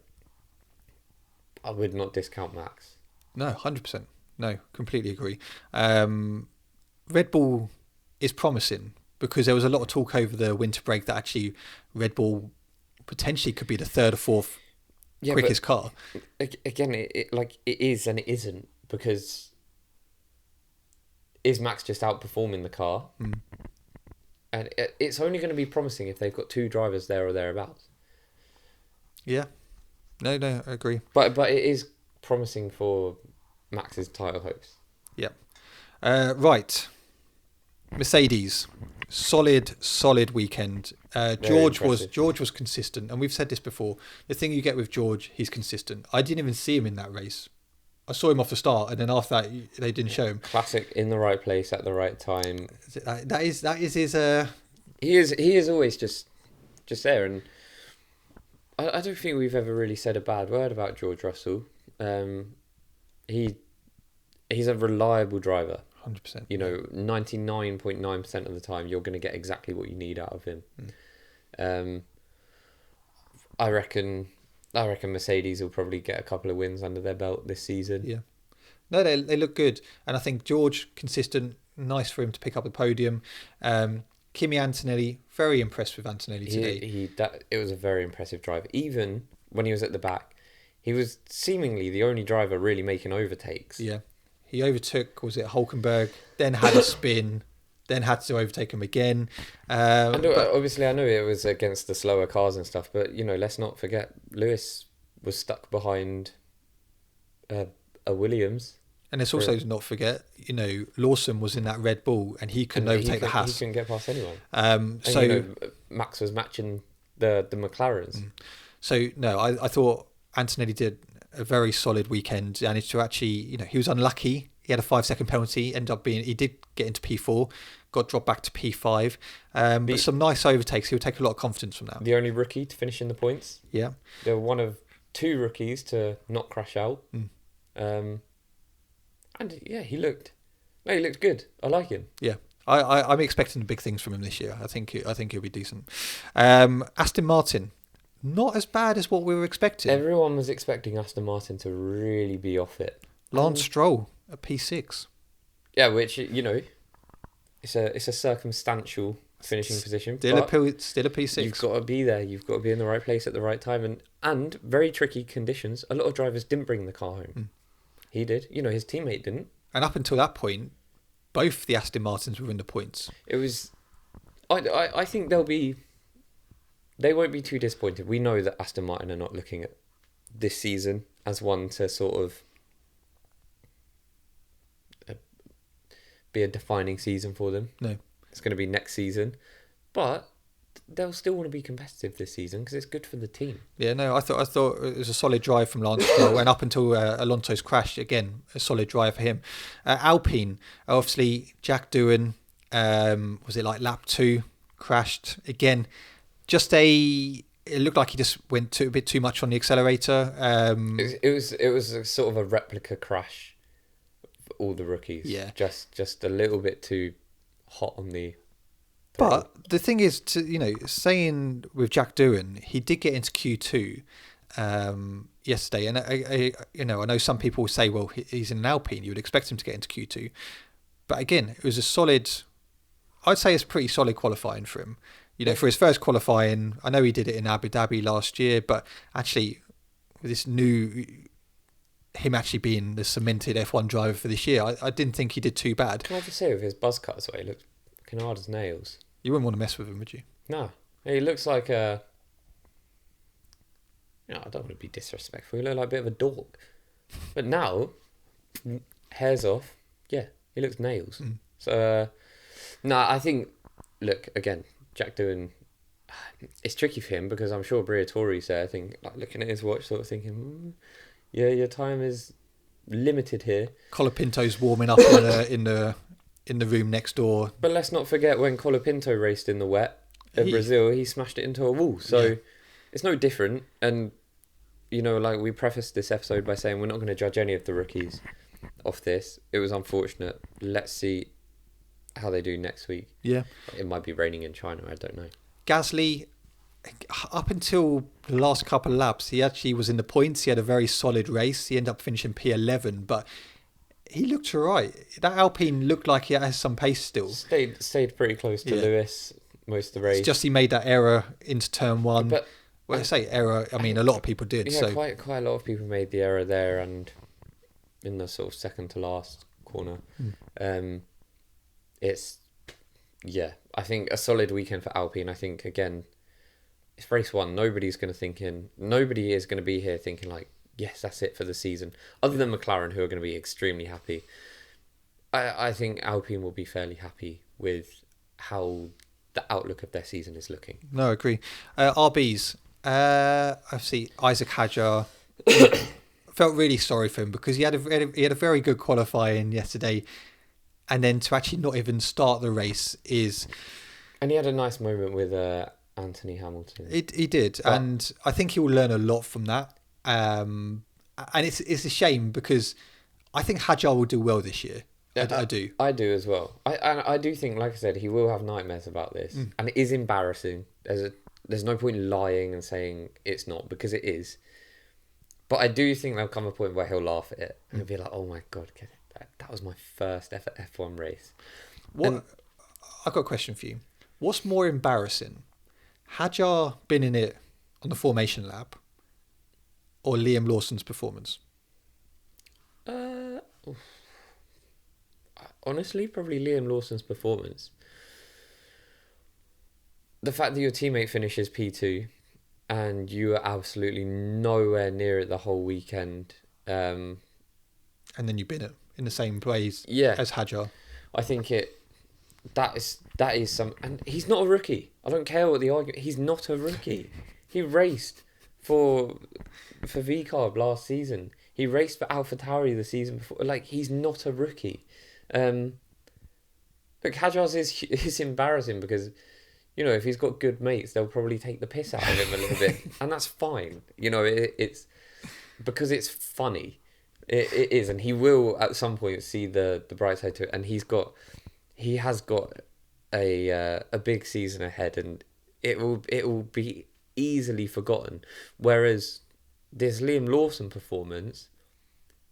I would not discount Max. No, 100%. No, completely agree. Red Bull is promising because there was a lot of talk over the winter break that actually Red Bull potentially could be the third or fourth quickest car. Again, it is and it isn't, because is Max just outperforming the car? And it's only going to be promising if they've got two drivers there or thereabouts. Yeah. No, I agree. But it is promising for Max's title hopes. Yeah. Right. Mercedes. Solid weekend. George was consistent, and we've said this before. The thing you get with George, he's consistent. I didn't even see him in that race. I saw him off the start, and then after that, they didn't show him. Classic, in the right place at the right time. That is his. He is always just there, and I don't think we've ever really said a bad word about George Russell. He's a reliable driver. 100%. You know, 99.9% of the time, you're going to get exactly what you need out of him. I reckon Mercedes will probably get a couple of wins under their belt this season. Yeah. No, they look good. And I think George, consistent, nice for him to pick up the podium. Kimi Antonelli, very impressed with Antonelli today. It was a very impressive drive. Even when he was at the back, he was seemingly the only driver really making overtakes. Yeah. He overtook, was it Hulkenberg, then had a spin, then had to overtake him again. Obviously, I know it was against the slower cars and stuff, but, you know, let's not forget, Lewis was stuck behind a Williams. And let's also not forget, you know, Lawson was in that Red Bull and he couldn't overtake the Haas. He couldn't get past anyone. So you know, Max was matching the McLarens. So, no, I thought Antonelli did a very solid weekend. Managed to actually, you know, he was unlucky. He had a 5-second penalty. He did get into P4, got dropped back to P5. But some nice overtakes. He'll take a lot of confidence from that. The only rookie to finish in the points. Yeah. They're one of two rookies to not crash out. And yeah, he looked good. I like him. Yeah. I'm expecting big things from him this year. I think he'll be decent. Aston Martin. Not as bad as what we were expecting. Everyone was expecting Aston Martin to really be off it. Lance Stroll at P6. Yeah, which, you know, it's a circumstantial finishing position. Still a P6. You've got to be there. You've got to be in the right place at the right time. And very tricky conditions. A lot of drivers didn't bring the car home. He did. You know, his teammate didn't. And up until that point, both the Aston Martins were in the points. It was... I think they won't be too disappointed. We know that Aston Martin are not looking at this season as one to sort of be a defining season for them. No. It's going to be next season. But they'll still want to be competitive this season because it's good for the team. Yeah, no, I thought it was a solid drive from Lance Stroll, and up until Alonso's crash, again, a solid drive for him. Alpine, obviously, Jack Doohan, was it like lap 2, crashed again. It looked like he just went a bit too much on the accelerator. It was a sort of a replica crash for all the rookies. Yeah, just a little bit too hot on the. But the thing is, saying with Jack Doohan, he did get into Q2 yesterday, and I know some people will say, well, he's in an Alpine, you would expect him to get into Q2, but again, it was a solid. I'd say it's pretty solid qualifying for him. For his first qualifying, I know he did it in Abu Dhabi last year, but actually, with this him actually being the cemented F1 driver for this year, I didn't think he did too bad. Can I just say, with his buzz cuts, he looked fucking hard as nails. You wouldn't want to mess with him, would you? No. He looks like a... I don't want to be disrespectful. He looked like a bit of a dork. But now, hair's off. Yeah, he looks nails. So, I think... Look, again, Jack Doohan... It's tricky for him because I'm sure Briatore's there, looking at his watch, sort of thinking, yeah, your time is limited here. Colapinto's warming up in the room next door. But let's not forget when Colapinto raced in the wet at Brazil, he smashed it into a wall. So it's no different. And, we prefaced this episode by saying we're not going to judge any of the rookies off this. It was unfortunate. Let's see how they do next week. Yeah. It might be raining in China, I don't know. Gasly, up until the last couple of laps, he actually was in the points. He had a very solid race. He ended up finishing P11, but he looked all right. That Alpine looked like he has some pace still. Stayed pretty close to Lewis most of the race. It's just he made that error into turn 1. But when I say error, I mean a lot of people did. Yeah, so quite a lot of people made the error there, and in the sort of second to last corner. I think a solid weekend for Alpine. I think, again, it's race 1. Nobody is going to be here thinking yes, that's it for the season. Other than McLaren, who are going to be extremely happy. I think Alpine will be fairly happy with how the outlook of their season is looking. No, I agree. RBs. I see Isaac Hadjar. Felt really sorry for him because he had a very good qualifying yesterday, and then to actually not even start the race is. And he had a nice moment with Anthony Hamilton. He did, and I think he will learn a lot from that. And it's a shame because I think Hadjar will do well this year. I do. I do as well. I do think, like I said, he will have nightmares about this, and it is embarrassing. There's no point in lying and saying it's not, because it is. But I do think there'll come a point where he'll laugh at it and he'll be like, "Oh my god, that was my first ever F1 race." I've got a question for you. What's more embarrassing, Hadjar been in it on the formation lap, or Liam Lawson's performance? Honestly, probably Liam Lawson's performance. The fact that your teammate finishes P2 and you are absolutely nowhere near it the whole weekend. And then you've been it in the same place as Hadjar. I think that is some, and he's not a rookie. I don't care what the argument. He's not a rookie. He raced for VCARB last season. He raced for AlphaTauri the season before. He's not a rookie. But Hadjar's is embarrassing because, if he's got good mates, they'll probably take the piss out of him a little bit, and that's fine. It's because it's funny. It is, and he will at some point see the bright side to it, and he has got a big season ahead, and it will be easily forgotten. Whereas this Liam Lawson performance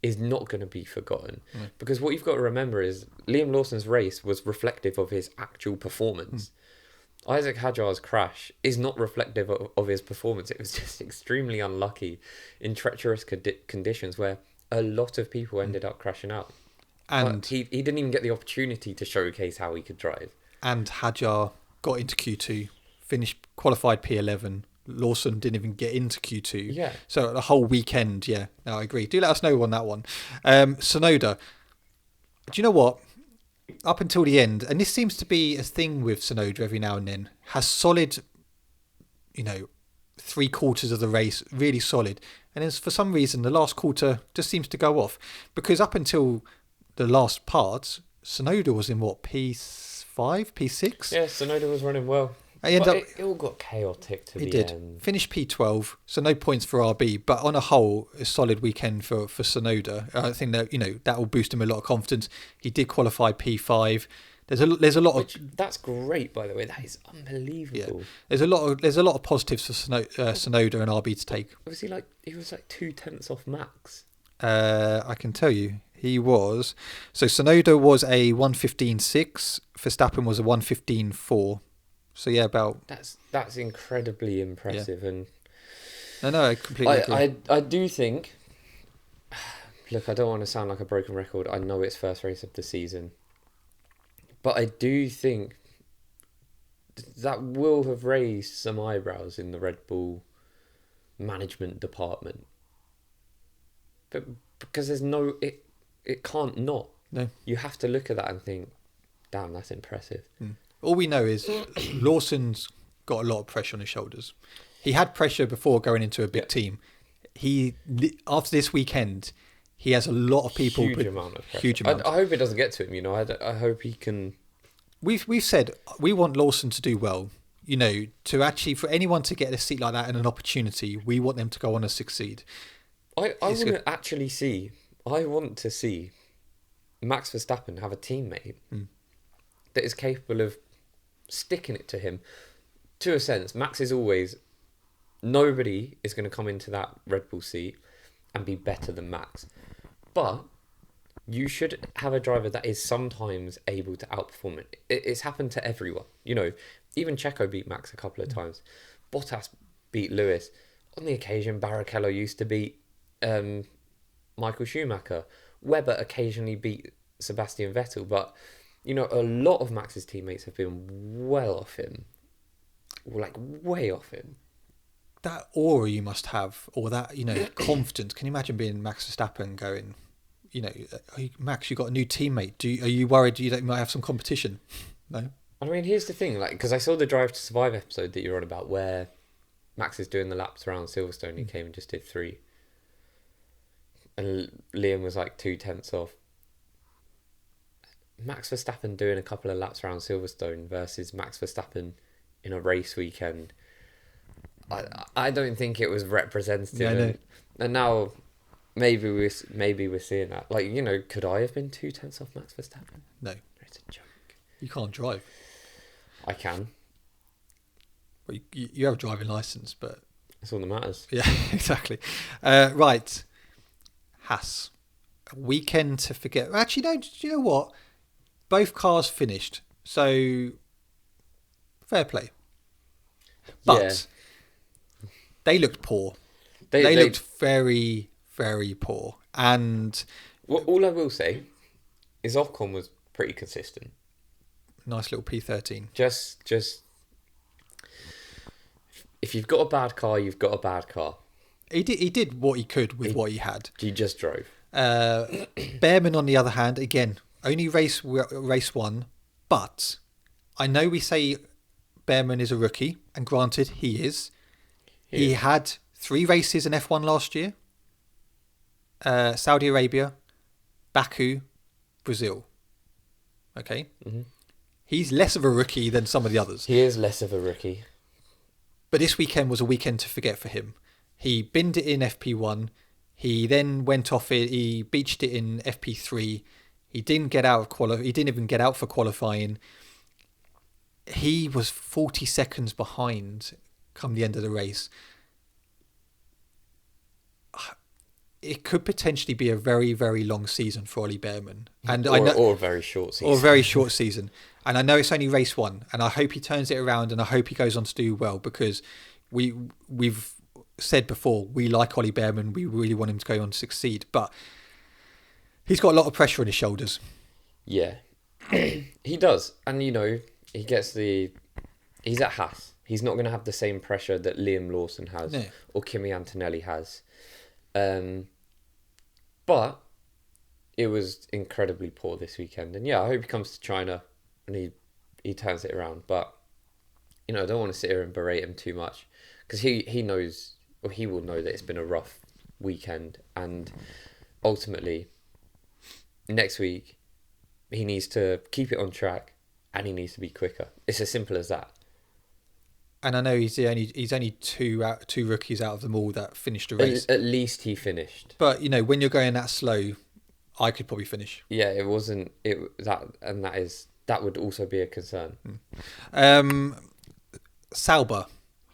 is not going to be forgotten, because what you've got to remember is Liam Lawson's race was reflective of his actual performance. Isaac Hadjar's crash is not reflective of his performance. It was just extremely unlucky in treacherous conditions where a lot of people ended up crashing out. And he didn't even get the opportunity to showcase how he could drive. And Hadjar got into Q2, qualified P11. Lawson didn't even get into Q2. Yeah. So the whole weekend, no, I agree. Do let us know on that one. Tsunoda, do you know what? Up until the end, and this seems to be a thing with Tsunoda every now and then, has solid three-quarters of the race really solid, and then for some reason the last quarter just seems to go off, because up until the last part, Tsunoda was in what, P5, P6? Yeah, Tsunoda was running well. It all got chaotic to the end. Finished P12, so no points for RB, but on a whole, a solid weekend for Tsunoda. I think that that will boost him a lot of confidence. He did qualify P5. There's a lot of. That's great, by the way. That is unbelievable. Yeah. There's a lot of positives for Tsunoda and RB to take. Obviously, he was like 0.2 off Max. I can tell you, he was. So Tsunoda was a 1:15.6. Verstappen was a 1:15.4. So yeah, about. That's incredibly impressive, and. No, I completely agree. I do think. Look, I don't want to sound like a broken record. I know it's first race of the season. But I do think that will have raised some eyebrows in the Red Bull management department. But because there's it can't not. No. You have to look at that and think, damn, that's impressive. All we know is Lawson's got a lot of pressure on his shoulders. He had pressure before going into a big team. After this weekend, he has a lot of people. Huge amount of pressure. I hope it doesn't get to him. I hope he can. We've said we want Lawson to do well. To actually, for anyone to get a seat like that and an opportunity, we want them to go on and succeed. I want to see Max Verstappen have a teammate that is capable of sticking it to him. To a sense, Max is always. Nobody is going to come into that Red Bull seat and be better than Max. But you should have a driver that is sometimes able to outperform it. It's happened to everyone. Even Checo beat Max a couple of times. Bottas beat Lewis. On the occasion, Barrichello used to beat Michael Schumacher. Webber occasionally beat Sebastian Vettel. But, a lot of Max's teammates have been well off him. Like, way off him. That aura you must have, or that, confidence. Can you imagine being Max Verstappen going, Max, you got a new teammate. Are you worried you might have some competition? No. I mean, here's the thing, because I saw the Drive to Survive episode that you're on about, where Max is doing the laps around Silverstone. He came and just did 3, and Liam was like 0.2 off. Max Verstappen doing a couple of laps around Silverstone versus Max Verstappen in a race weekend. I don't think it was representative, Yeah, and now. Maybe we're seeing that. Could I have been 0.2 off Max Verstappen? No. It's a joke. You can't drive. I can. Well, you have a driving licence, but... That's all that matters. Yeah, exactly. Right. Haas. A weekend to forget. Actually, no, do you know what? Both cars finished. So, fair play. But they looked poor. They looked very... very poor. And all I will say is Ocon was pretty consistent. Nice little P13. Just if you've got a bad car, you've got a bad car. He did what he could with what he had. He just drove. Behrman, on the other hand, again, only race 1, but I know we say Behrman is a rookie, and granted, he is. He had 3 races in F1 last year. Saudi Arabia, Baku, Brazil. Okay? Mm-hmm. He's less of a rookie than some of the others. He is less of a rookie. But this weekend was a weekend to forget for him. He binned it in FP1. He then went off it. He beached it in FP3. He didn't get out of He didn't even get out for qualifying. He was 40 seconds behind come the end of the race. It could potentially be a very, very long season for Ollie Behrman. Or a very short season. Or a very short season. And I know it's only race 1. And I hope he turns it around, and I hope he goes on to do well, because we've said before, we like Ollie Behrman. We really want him to go on to succeed. But he's got a lot of pressure on his shoulders. Yeah. He does. And, he gets he's at Haas. He's not going to have the same pressure that Liam Lawson has or Kimi Antonelli has. But it was incredibly poor this weekend. And I hope he comes to China and he turns it around. But I don't want to sit here and berate him too much because he knows, or he will know that it's been a rough weekend, and ultimately next week he needs to keep it on track and he needs to be quicker. It's as simple as that. And I know he's only two rookies out of them all that finished a race. At least he finished. But when you're going that slow, I could probably finish. Yeah, it wasn't that would also be a concern. Sauber,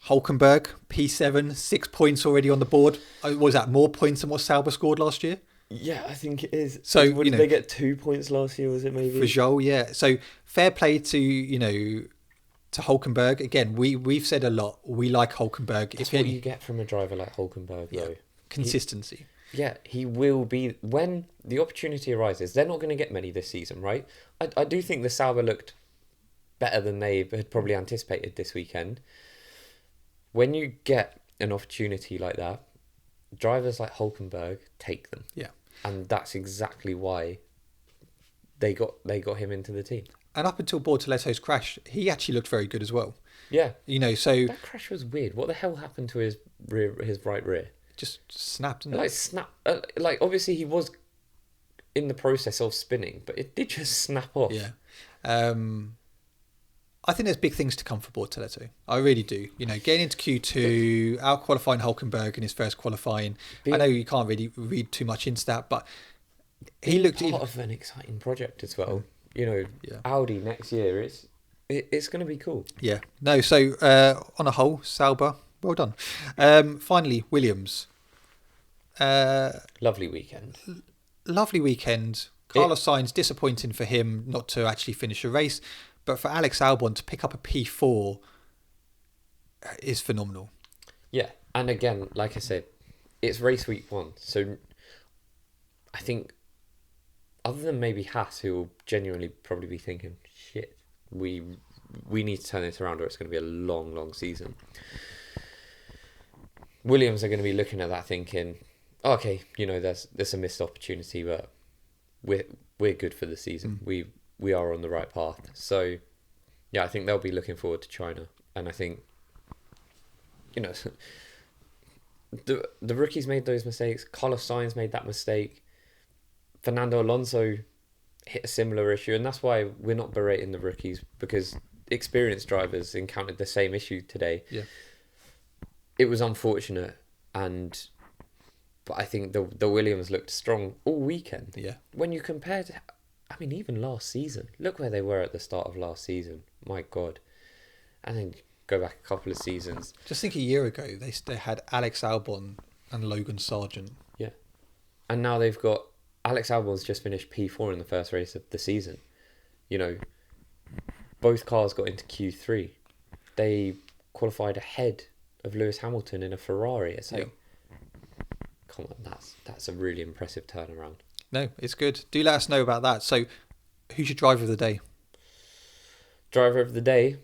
Hulkenberg, P7, 6 points already on the board. Was that more points than what Sauber scored last year? Yeah, I think it is. So did they get 2 points last year? Was it maybe for Joel? Yeah. So fair play to to Hulkenberg. Again, we've said a lot. We like Hulkenberg. That's what you get from a driver like Hulkenberg, though. Consistency. He will be when the opportunity arises. They're not going to get many this season, right? I do think the Sauber looked better than they had probably anticipated this weekend. When you get an opportunity like that, drivers like Hulkenberg take them. Yeah. And that's exactly why they got him into the team. And up until Bortoletto's crash, he actually looked very good as well. Yeah. So that crash was weird. What the hell happened to his right rear? Just snapped. Obviously he was in the process of spinning, but it did just snap off. Yeah. I think there's big things to come for Bortoletto. I really do. Getting into Q2, out qualifying Hulkenberg in his first qualifying. I know you can't really read too much into that, but he looked part of an exciting project as well. Yeah. Audi next year, it's going to be cool. Yeah. No, so on a whole, Sauber, well done. Finally, Williams. Lovely weekend. Lovely weekend. Carlos Sainz, disappointing for him not to actually finish a race, but for Alex Albon to pick up a P4 is phenomenal. Yeah, and again, like I said, it's race week 1, so I think other than maybe Haas, who will genuinely probably be thinking, shit, we need to turn this around or it's going to be a long, long season. Williams are going to be looking at that thinking, okay, there's a missed opportunity, but we're good for the season. We are on the right path. So, yeah, I think they'll be looking forward to China. And I think, the rookies made those mistakes. Carlos Sainz made that mistake. Fernando Alonso hit a similar issue. And that's why we're not berating the rookies, because experienced drivers encountered the same issue today. Yeah. It was unfortunate, but I think the Williams looked strong all weekend. Yeah. When you compare to, even last season, look where they were at the start of last season. My God. And then go back a couple of seasons. Just think a year ago, they had Alex Albon and Logan Sargent. Yeah. And now they've got Alex Albon's just finished P4 in the first race of the season. Both cars got into Q3. They qualified ahead of Lewis Hamilton in a Ferrari. It's like, come on, that's a really impressive turnaround. No, it's good. Do let us know about that. So, who's your driver of the day? Driver of the day?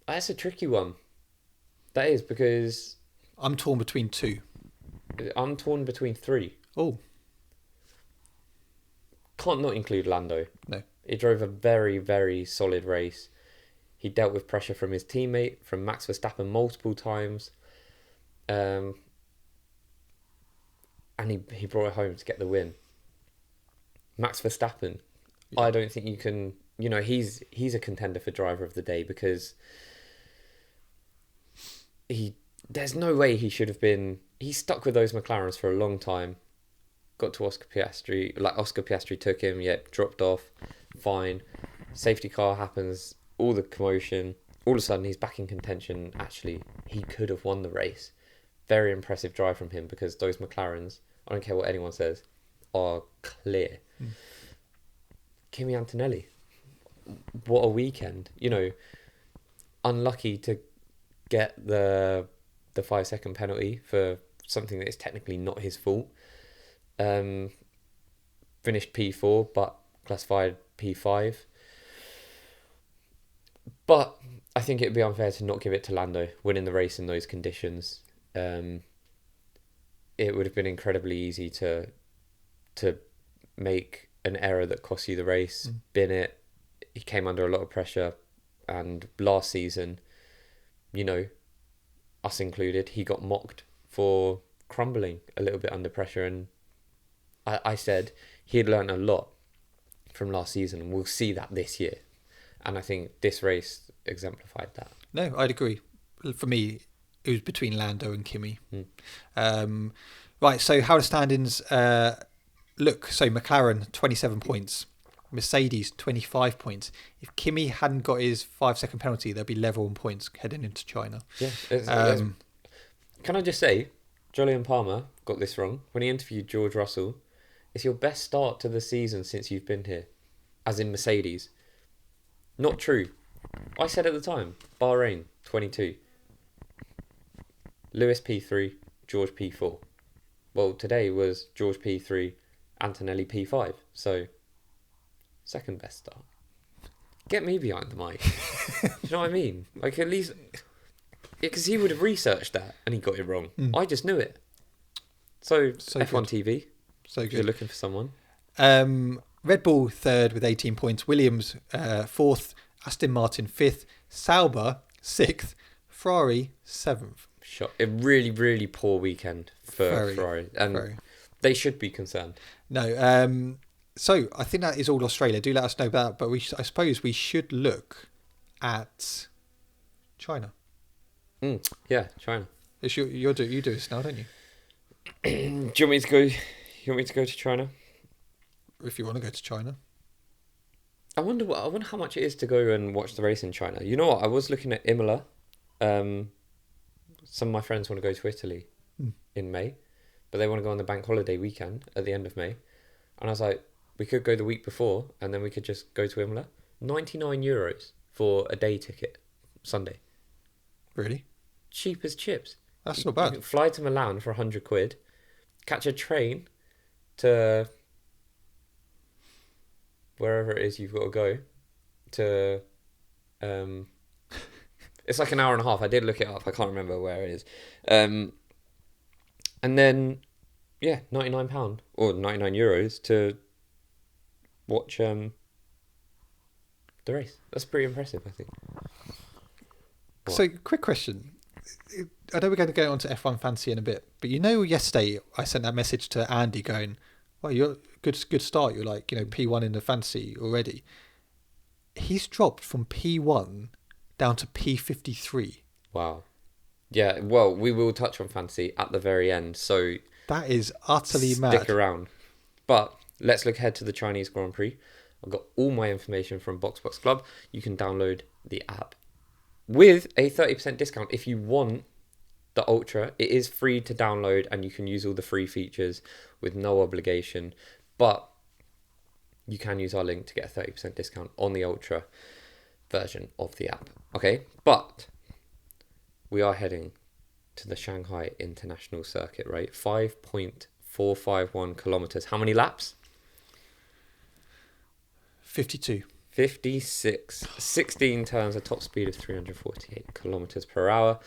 That's a tricky one. That is, because I'm torn between 2. I'm torn between 3. Oh. Can't not include Lando. No. He drove a very, very solid race. He dealt with pressure from his teammate, from Max Verstappen multiple times. And he brought it home to get the win. Max Verstappen, I don't think you can... he's a contender for driver of the day, because there's no way he should have been... He stuck with those McLarens for a long time. Got to Oscar Piastri. Oscar Piastri took him, dropped off. Fine. Safety car happens. All the commotion. All of a sudden, he's back in contention. Actually, he could have won the race. Very impressive drive from him, because those McLarens, I don't care what anyone says, are clear. Kimi Antonelli, what a weekend. Unlucky to get the 5-second penalty for something that is technically not his fault. Finished P4, but classified P5. But I think it would be unfair to not give it to Lando, winning the race in those conditions. It would have been incredibly easy to make an error that cost you the race, bin it. He came under a lot of pressure, And last season, you know, us included, he got mocked for crumbling a little bit under pressure. And I said he had learned a lot from last season, and we'll see that this year. And I think this race exemplified that. No, I'd agree. For me, it was between Lando and Kimi. Right, so how the standings look. So McLaren, 27 points. Mercedes, 25 points. If Kimi hadn't got his 5-second penalty, they'd be level on points heading into China. Yeah. Can I just say, Jolyon Palmer got this wrong. When he interviewed George Russell, it's your best start to the season since you've been here, as in Mercedes. Not true. I said at the time, Bahrain, 22. Lewis P3, George P4. Well, today was George P3, Antonelli P5. So, second best start. Get me behind the mic. Do you know what I mean? Like, at least... Because he would have researched that and he got it wrong. I just knew it. So F1 good. TV. So good. If you're looking for someone. Red Bull third with 18 points. Williams fourth. Aston Martin fifth. Sauber sixth. Ferrari seventh. A really, really poor weekend for Ferrari. And they should be concerned. No. So I think that is all Australia. Do let us know about that. But I suppose we should look at China. Yeah, China. It's you do this now, don't you? Do you want me to go? You want me to go to China? If you want to go to China. I wonder how much it is to go and watch the race in China. You know what? I was looking at Imola. Some of my friends want to go to Italy in May, but they want to go on the bank holiday weekend at the end of May. And I was like, we could go the week before, and then we could just go to Imola. €99 for a day ticket, Sunday. Really? Cheap as chips. That's not bad. You can fly to Milan for £100, catch a train to wherever it is you've got to go to. It's like an hour and a half. I did look it up. I can't remember where it is. And then, yeah, £99 or €99 to watch the race. That's pretty impressive, I think. What? So, quick question. I know we're going to go on to F1 Fantasy in a bit, but yesterday I sent that message to Andy going, well, you're good start. You're like, P1 in the fantasy already. He's dropped from P1 down to P53. Wow. Yeah, well, we will touch on fantasy at the very end, so... That is utterly mad. Stick around. But let's look ahead to the Chinese Grand Prix. I've got all my information from Boxbox Club. You can download the app with a 30% discount if you want the Ultra. It is free to download and you can use all the free features with no obligation. But you can use our link to get a 30% discount on the Ultra version of the app. Okay, but we are heading to the Shanghai International Circuit, right? 5.451 kilometers. How many laps? 52. 56. 16 turns, a top speed of 348 kilometers per hour.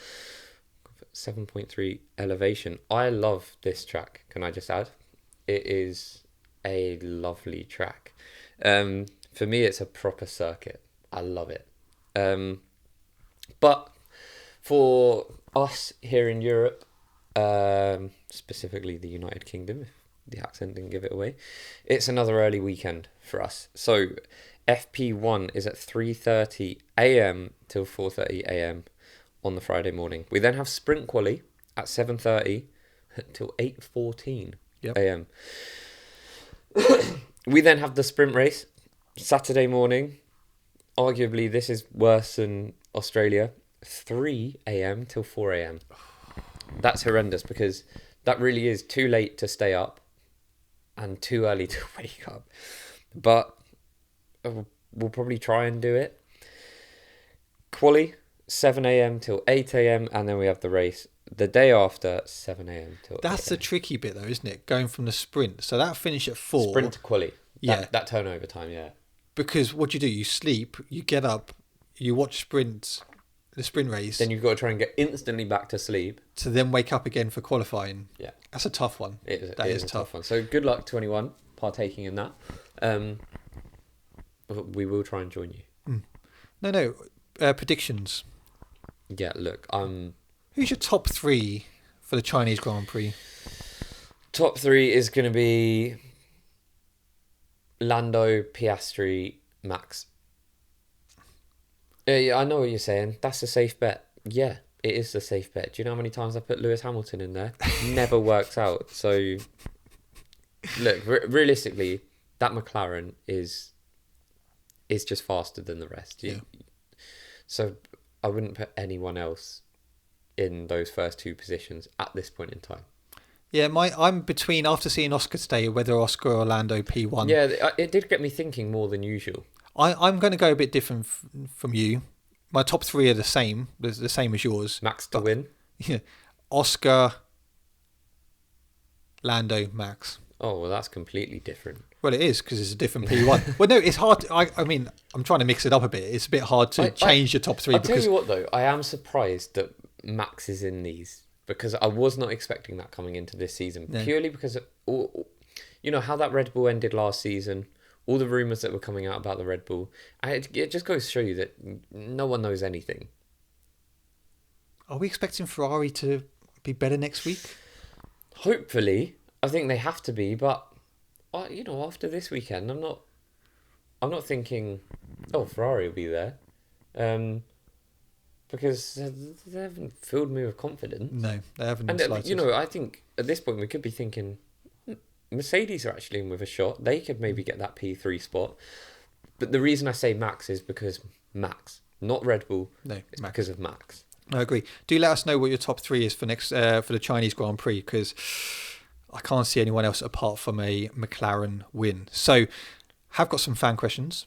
7.3 elevation. I love this track, can I just add? It is a lovely track. For me, it's a proper circuit. I love it. But for us here in Europe, specifically the United Kingdom, if the accent didn't give it away, it's another early weekend for us. So FP1 is at 3:30 a.m. till 4:30 a.m. on the Friday morning. We then have sprint quali at 7:30 till 8:14 a.m. We then have the sprint race Saturday morning. Arguably, this is worse than Australia. 3 a.m. till 4 a.m. That's horrendous because that really is too late to stay up and too early to wake up. But we'll probably try and do it. Quali, 7 a.m. till 8 a.m. and then we have the race the day after, 7 a.m. till That's 8 the tricky bit though, isn't it? Going from the sprint. So that finish at 4. Sprint to quali. Yeah. That turnover time, yeah. Because what do? You sleep, you get up, you watch the sprint race. Then you've got to try and get instantly back to sleep. To then wake up again for qualifying. Yeah. That's a tough one. It is a tough one. So good luck to anyone partaking in that. We will try and join you. No. predictions. Yeah, look, Who's your top 3 for the Chinese Grand Prix? top 3 is going to be Lando, Piastri, Max. Yeah, I know what you're saying. That's a safe bet. Yeah, it is a safe bet. Do you know how many times I put Lewis Hamilton in there? Never works out. So, look, realistically, that McLaren is just faster than the rest. So, I wouldn't put anyone else in those first 2 positions at this point in time. Yeah, I'm between, after seeing Oscar stay, whether Oscar or Lando P1. Yeah, it did get me thinking more than usual. I'm going to go a bit different from you. My top 3 are the same as yours. Max to win. Yeah, Oscar, Lando, Max. Oh, well, that's completely different. Well, it is, because it's a different P1. Well, no, it's hard. I mean, I'm trying to mix it up a bit. It's a bit hard to change your top 3. I'll tell you what, though. I am surprised that Max is in these, because I was not expecting that coming into this season. No. Purely because, you know, how that Red Bull ended last season, all the rumours that were coming out about the Red Bull. It just goes to show you that no one knows anything. Are we expecting Ferrari to be better next week? Hopefully. I think they have to be, but you know, after this weekend, I'm not thinking, oh, Ferrari will be there, because they haven't filled me with confidence. No, they haven't. And you know, I think at this point we could be thinking, Mercedes are actually in with a shot. They could maybe get that P3 spot. But the reason I say Max is because Max, not Red Bull. No, it's Max. Because of Max. I agree. Do let us know what your top 3 is for next for the Chinese Grand Prix, because I can't see anyone else apart from a McLaren win. So, have got some fan questions.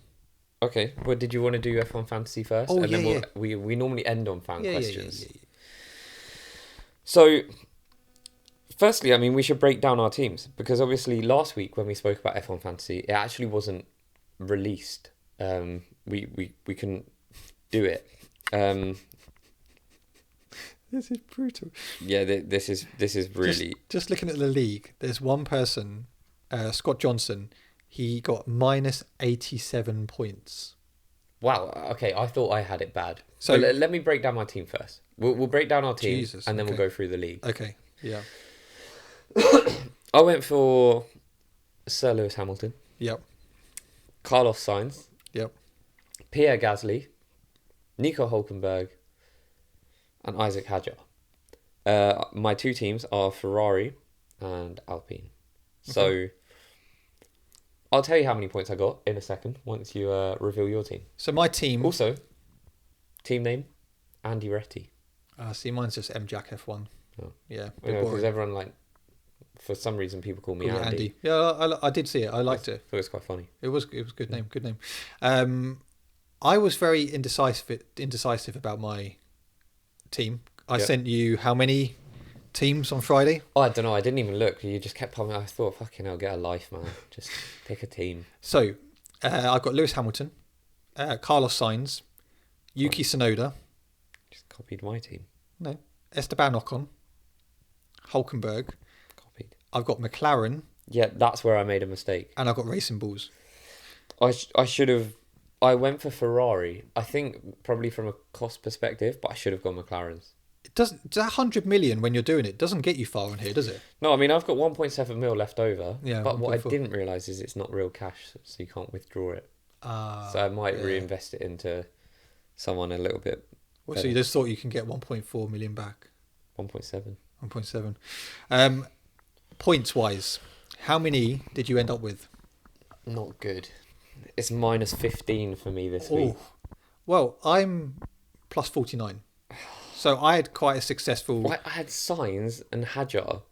Okay. Well, did you want to do F1 Fantasy first? Oh, and yeah, then we normally end on fan questions. Yeah. So, firstly, I mean, we should break down our teams, because obviously last week when we spoke about F1 Fantasy, it actually wasn't released. We couldn't do it. This is brutal. Yeah, this is really... Just looking at the league, there's one person, Scott Johnson, he got minus 87 points. Wow, okay, I thought I had it bad. So let me break down my team first. We'll break down our team, and then we'll go through the league. Okay, yeah. I went for Sir Lewis Hamilton. Yep. Carlos Sainz. Yep. Pierre Gasly. Nico Hülkenberg. And Isaac Hadjar. My 2 teams are Ferrari and Alpine. So Okay. I'll tell you how many points I got in a second once you reveal your team. So my team... Also, team name, Andy Retti. See, mine's just MJack F1. Oh. Yeah. Because everyone, for some reason, people call me Andy. Yeah, I did see it. I liked it. It was quite funny. It was good name. Good name. I was very indecisive about my team. I sent you how many teams on Friday? Oh, I don't know. I didn't even look. You just kept popping. I thought, fucking hell, get a life, man. Just pick a team. So, I've got Lewis Hamilton, Carlos Sainz, Yuki Tsunoda. Just copied my team. No. Esteban Ocon, Hülkenberg. Copied. I've got McLaren. Yeah, that's where I made a mistake. And I've got Racing Bulls. I should have... I went for Ferrari. I think probably from a cost perspective, but I should have gone McLaren's. It doesn't... That 100 million when you're doing it doesn't get you far on here, does it? No, I mean, I've got 1.7 mil left over. Yeah, but what 1.4. I didn't realise is it's not real cash, so you can't withdraw it. So I might reinvest it into someone a little bit better. So you just thought you can get 1.4 million back? 1.7. 1.7. Points-wise, how many did you end up with? Not good. It's minus 15 for me this week. Well, I'm plus 49. So I had quite a successful... Well, I had Sainz and Hadjar.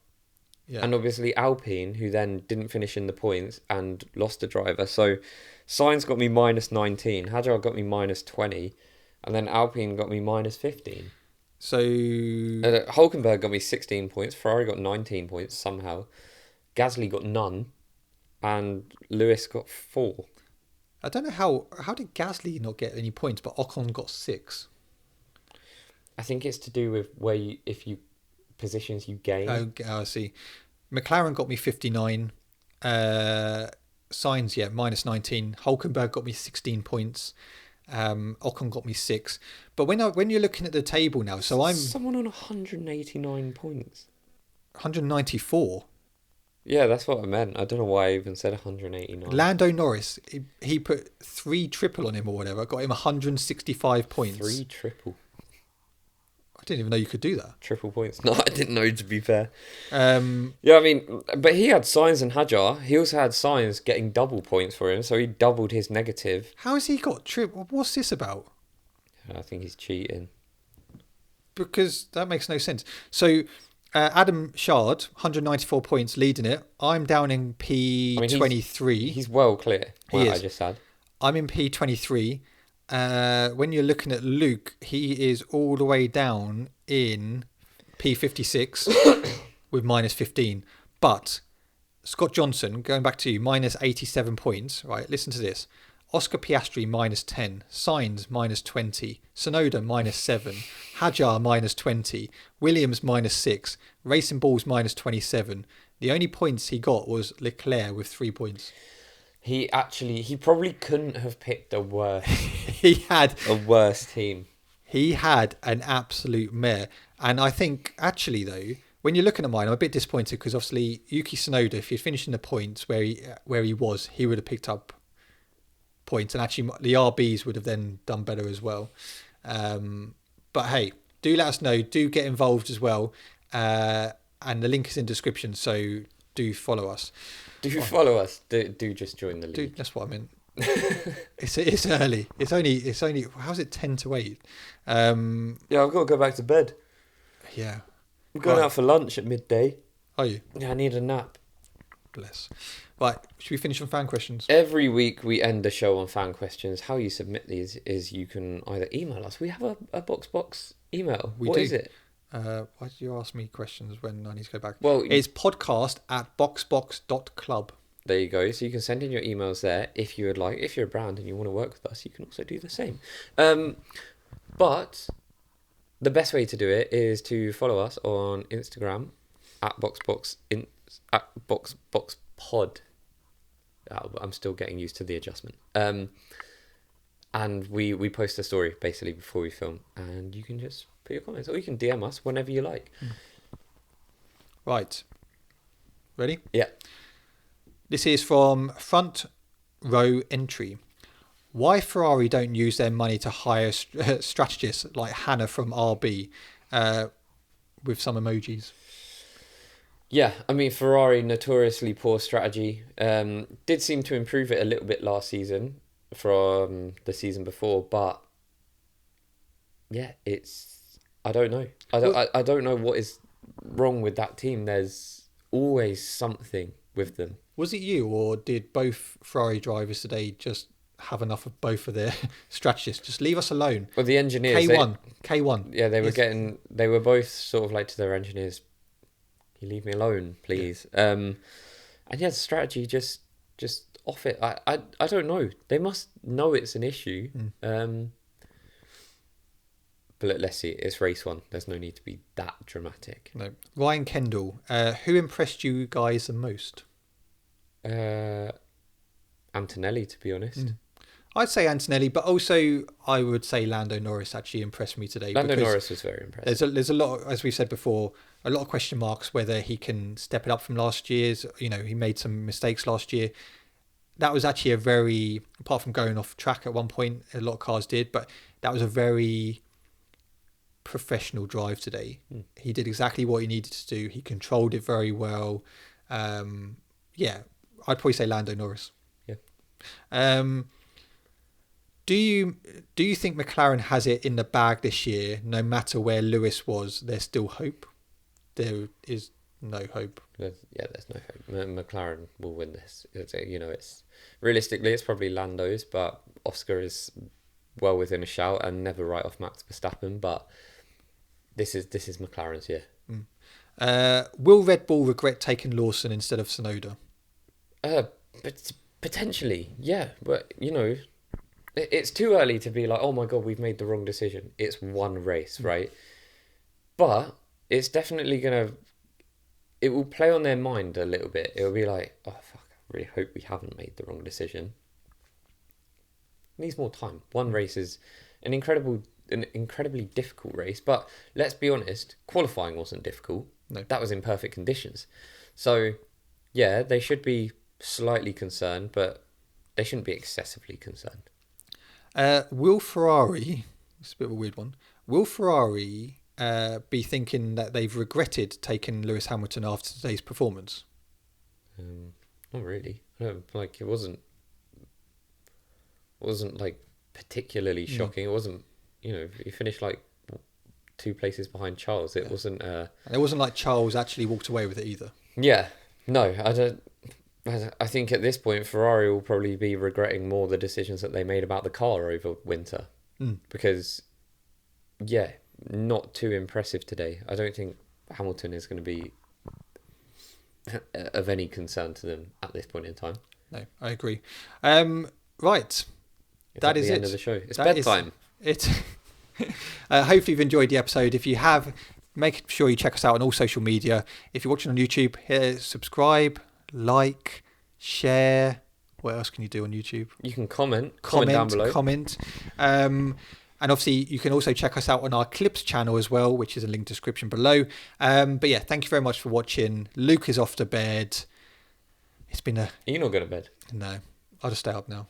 Yeah. And obviously Alpine, who then didn't finish in the points and lost a driver. So Sainz got me minus 19. Hadjar got me minus 20. And then Alpine got me minus 15. So... Hülkenberg got me 16 points. Ferrari got 19 points somehow. Gasly got none. And Lewis got 4. I don't know how did Gasly not get any points, but Ocon got 6. I think it's to do with positions you gain. Oh, I see. McLaren got me 59. Sainz, minus 19. Hülkenberg got me 16 points. Ocon got me 6. But when you're looking at the table now, so I'm someone on 189 points. 194. Yeah, that's what I meant. I don't know why I even said 189. Lando Norris, he put 3 triple on him or whatever, got him 165 points. 3 triple. I didn't even know you could do that. Triple points. No, I didn't know, to be fair. Yeah, I mean, but he had Sainz and Hadjar. He also had Sainz getting double points for him, so he doubled his negative. how has he got triple? What's this about? I think he's cheating. Because that makes no sense. So Adam Shard, 194 points, leading it. I'm down in P23. He's well clear. He What is. I just said. I'm in P23. When you're looking at Luke, he is all the way down in P56 with minus 15. But Scott Johnson, going back to you, minus 87 points. Right, listen to this. Oscar Piastri minus 10, Sainz minus 20, Tsunoda minus 7, Hadjar minus 20, Williams minus 6, Racing Bulls minus 27. The only points he got was Leclerc with 3 points. He probably couldn't have picked a worse team. He had an absolute mare. And I think, actually, though, when you're looking at mine, I'm a bit disappointed because obviously Yuki Tsunoda, if he'd finished in the points where he was, he would have picked up points. And actually, the RBs would have then done better as well. But hey, do let us know. Do get involved as well. And the link is in the description, so do follow us. Follow us. Do just join the league. That's what I meant. It's early. It's only. How's it 10 to 8? Yeah, I've got to go back to bed. Yeah. I'm going out for lunch at midday. Are you? Yeah, I need a nap. Bless. Right, should we finish on fan questions? Every week we end the show on fan questions. How you submit these is you can either email us. We have a box email. What is it? Why did you ask me questions when I need to go back? Well, it's podcast@boxbox.club. There you go. So you can send in your emails there if you would like. If you're a brand and you want to work with us, you can also do the same. But the best way to do it is to follow us on Instagram at boxboxpod. I'm still getting used to the adjustment. And we post a story basically before we film, and you can just put your comments, or you can DM us whenever you like. Right. Ready? Yeah. This is from Front Row Entry. Why Ferrari don't use their money to hire strategists like Hannah from RB, with some emojis. Yeah, I mean, Ferrari, notoriously poor strategy. Did seem to improve it a little bit last season from the season before, but yeah, I don't know. I don't know what is wrong with that team. There's always something with them. Was it you, or did both Ferrari drivers today just have enough of both of their strategists? Just leave us alone. Well, the engineers... K1. Yeah, they were both sort of like to their engineers, you leave me alone, please. Yeah. And yeah, the strategy just off it. I don't know. They must know it's an issue. But let's see. It's race one. There's no need to be that dramatic. No. Ryan Kendall. Who impressed you guys the most? Antonelli, to be honest. I'd say Antonelli, but also I would say Lando Norris actually impressed me today. Lando Norris was very impressive. There's a lot, as we said before, a lot of question marks whether he can step it up from last year's. You know, he made some mistakes last year. That was actually a very, apart from going off track at one point, a lot of cars did, but that was a very professional drive today. He did exactly what he needed to do. He controlled it very well. Yeah, I'd probably say Lando Norris. Yeah. Do you think McLaren has it in the bag this year? No matter where Lewis was, there's still hope. There is no hope. There's no hope. McLaren will win this. It's realistically, it's probably Lando's, but Oscar is well within a shout and never write off Max Verstappen. But this is McLaren's year. Will Red Bull regret taking Lawson instead of Tsunoda? But potentially, yeah. But it's too early to be like, oh my God, we've made the wrong decision. It's one race, right? But it's definitely it will play on their mind a little bit. It will be like, oh fuck, I really hope we haven't made the wrong decision. needs more time. One race is an incredibly difficult race, but let's be honest, qualifying wasn't difficult. No. That was in perfect conditions. So, yeah, they should be slightly concerned, but they shouldn't be excessively concerned. Will Ferrari, it's a bit of a weird one, will Ferrari be thinking that they've regretted taking Lewis Hamilton after today's performance? Not really. Like, it wasn't like particularly shocking. It wasn't, he finished like 2 places behind Charles. It wasn't. And it wasn't like Charles actually walked away with it either. Yeah, no, I don't. I think at this point Ferrari will probably be regretting more the decisions that they made about the car over winter, because, yeah, not too impressive today. I don't think Hamilton is going to be of any concern to them at this point in time. No, I agree. Right. That is the it. End of the show. It's That bedtime. Hopefully you've enjoyed the episode. If you have, make sure you check us out on all social media. If you're watching on YouTube, hit subscribe, like, share. What else can you do on YouTube? You can comment down below. Comment. And obviously you can also check us out on our Clips channel as well, which is a link description below. But yeah, thank you very much for watching. Luke is off to bed. It's been Are you not going to bed? No, I'll just stay up now.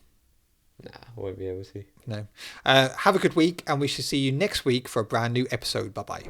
Nah, I won't be able to. No. Have a good week, and we shall see you next week for a brand new episode. Bye-bye.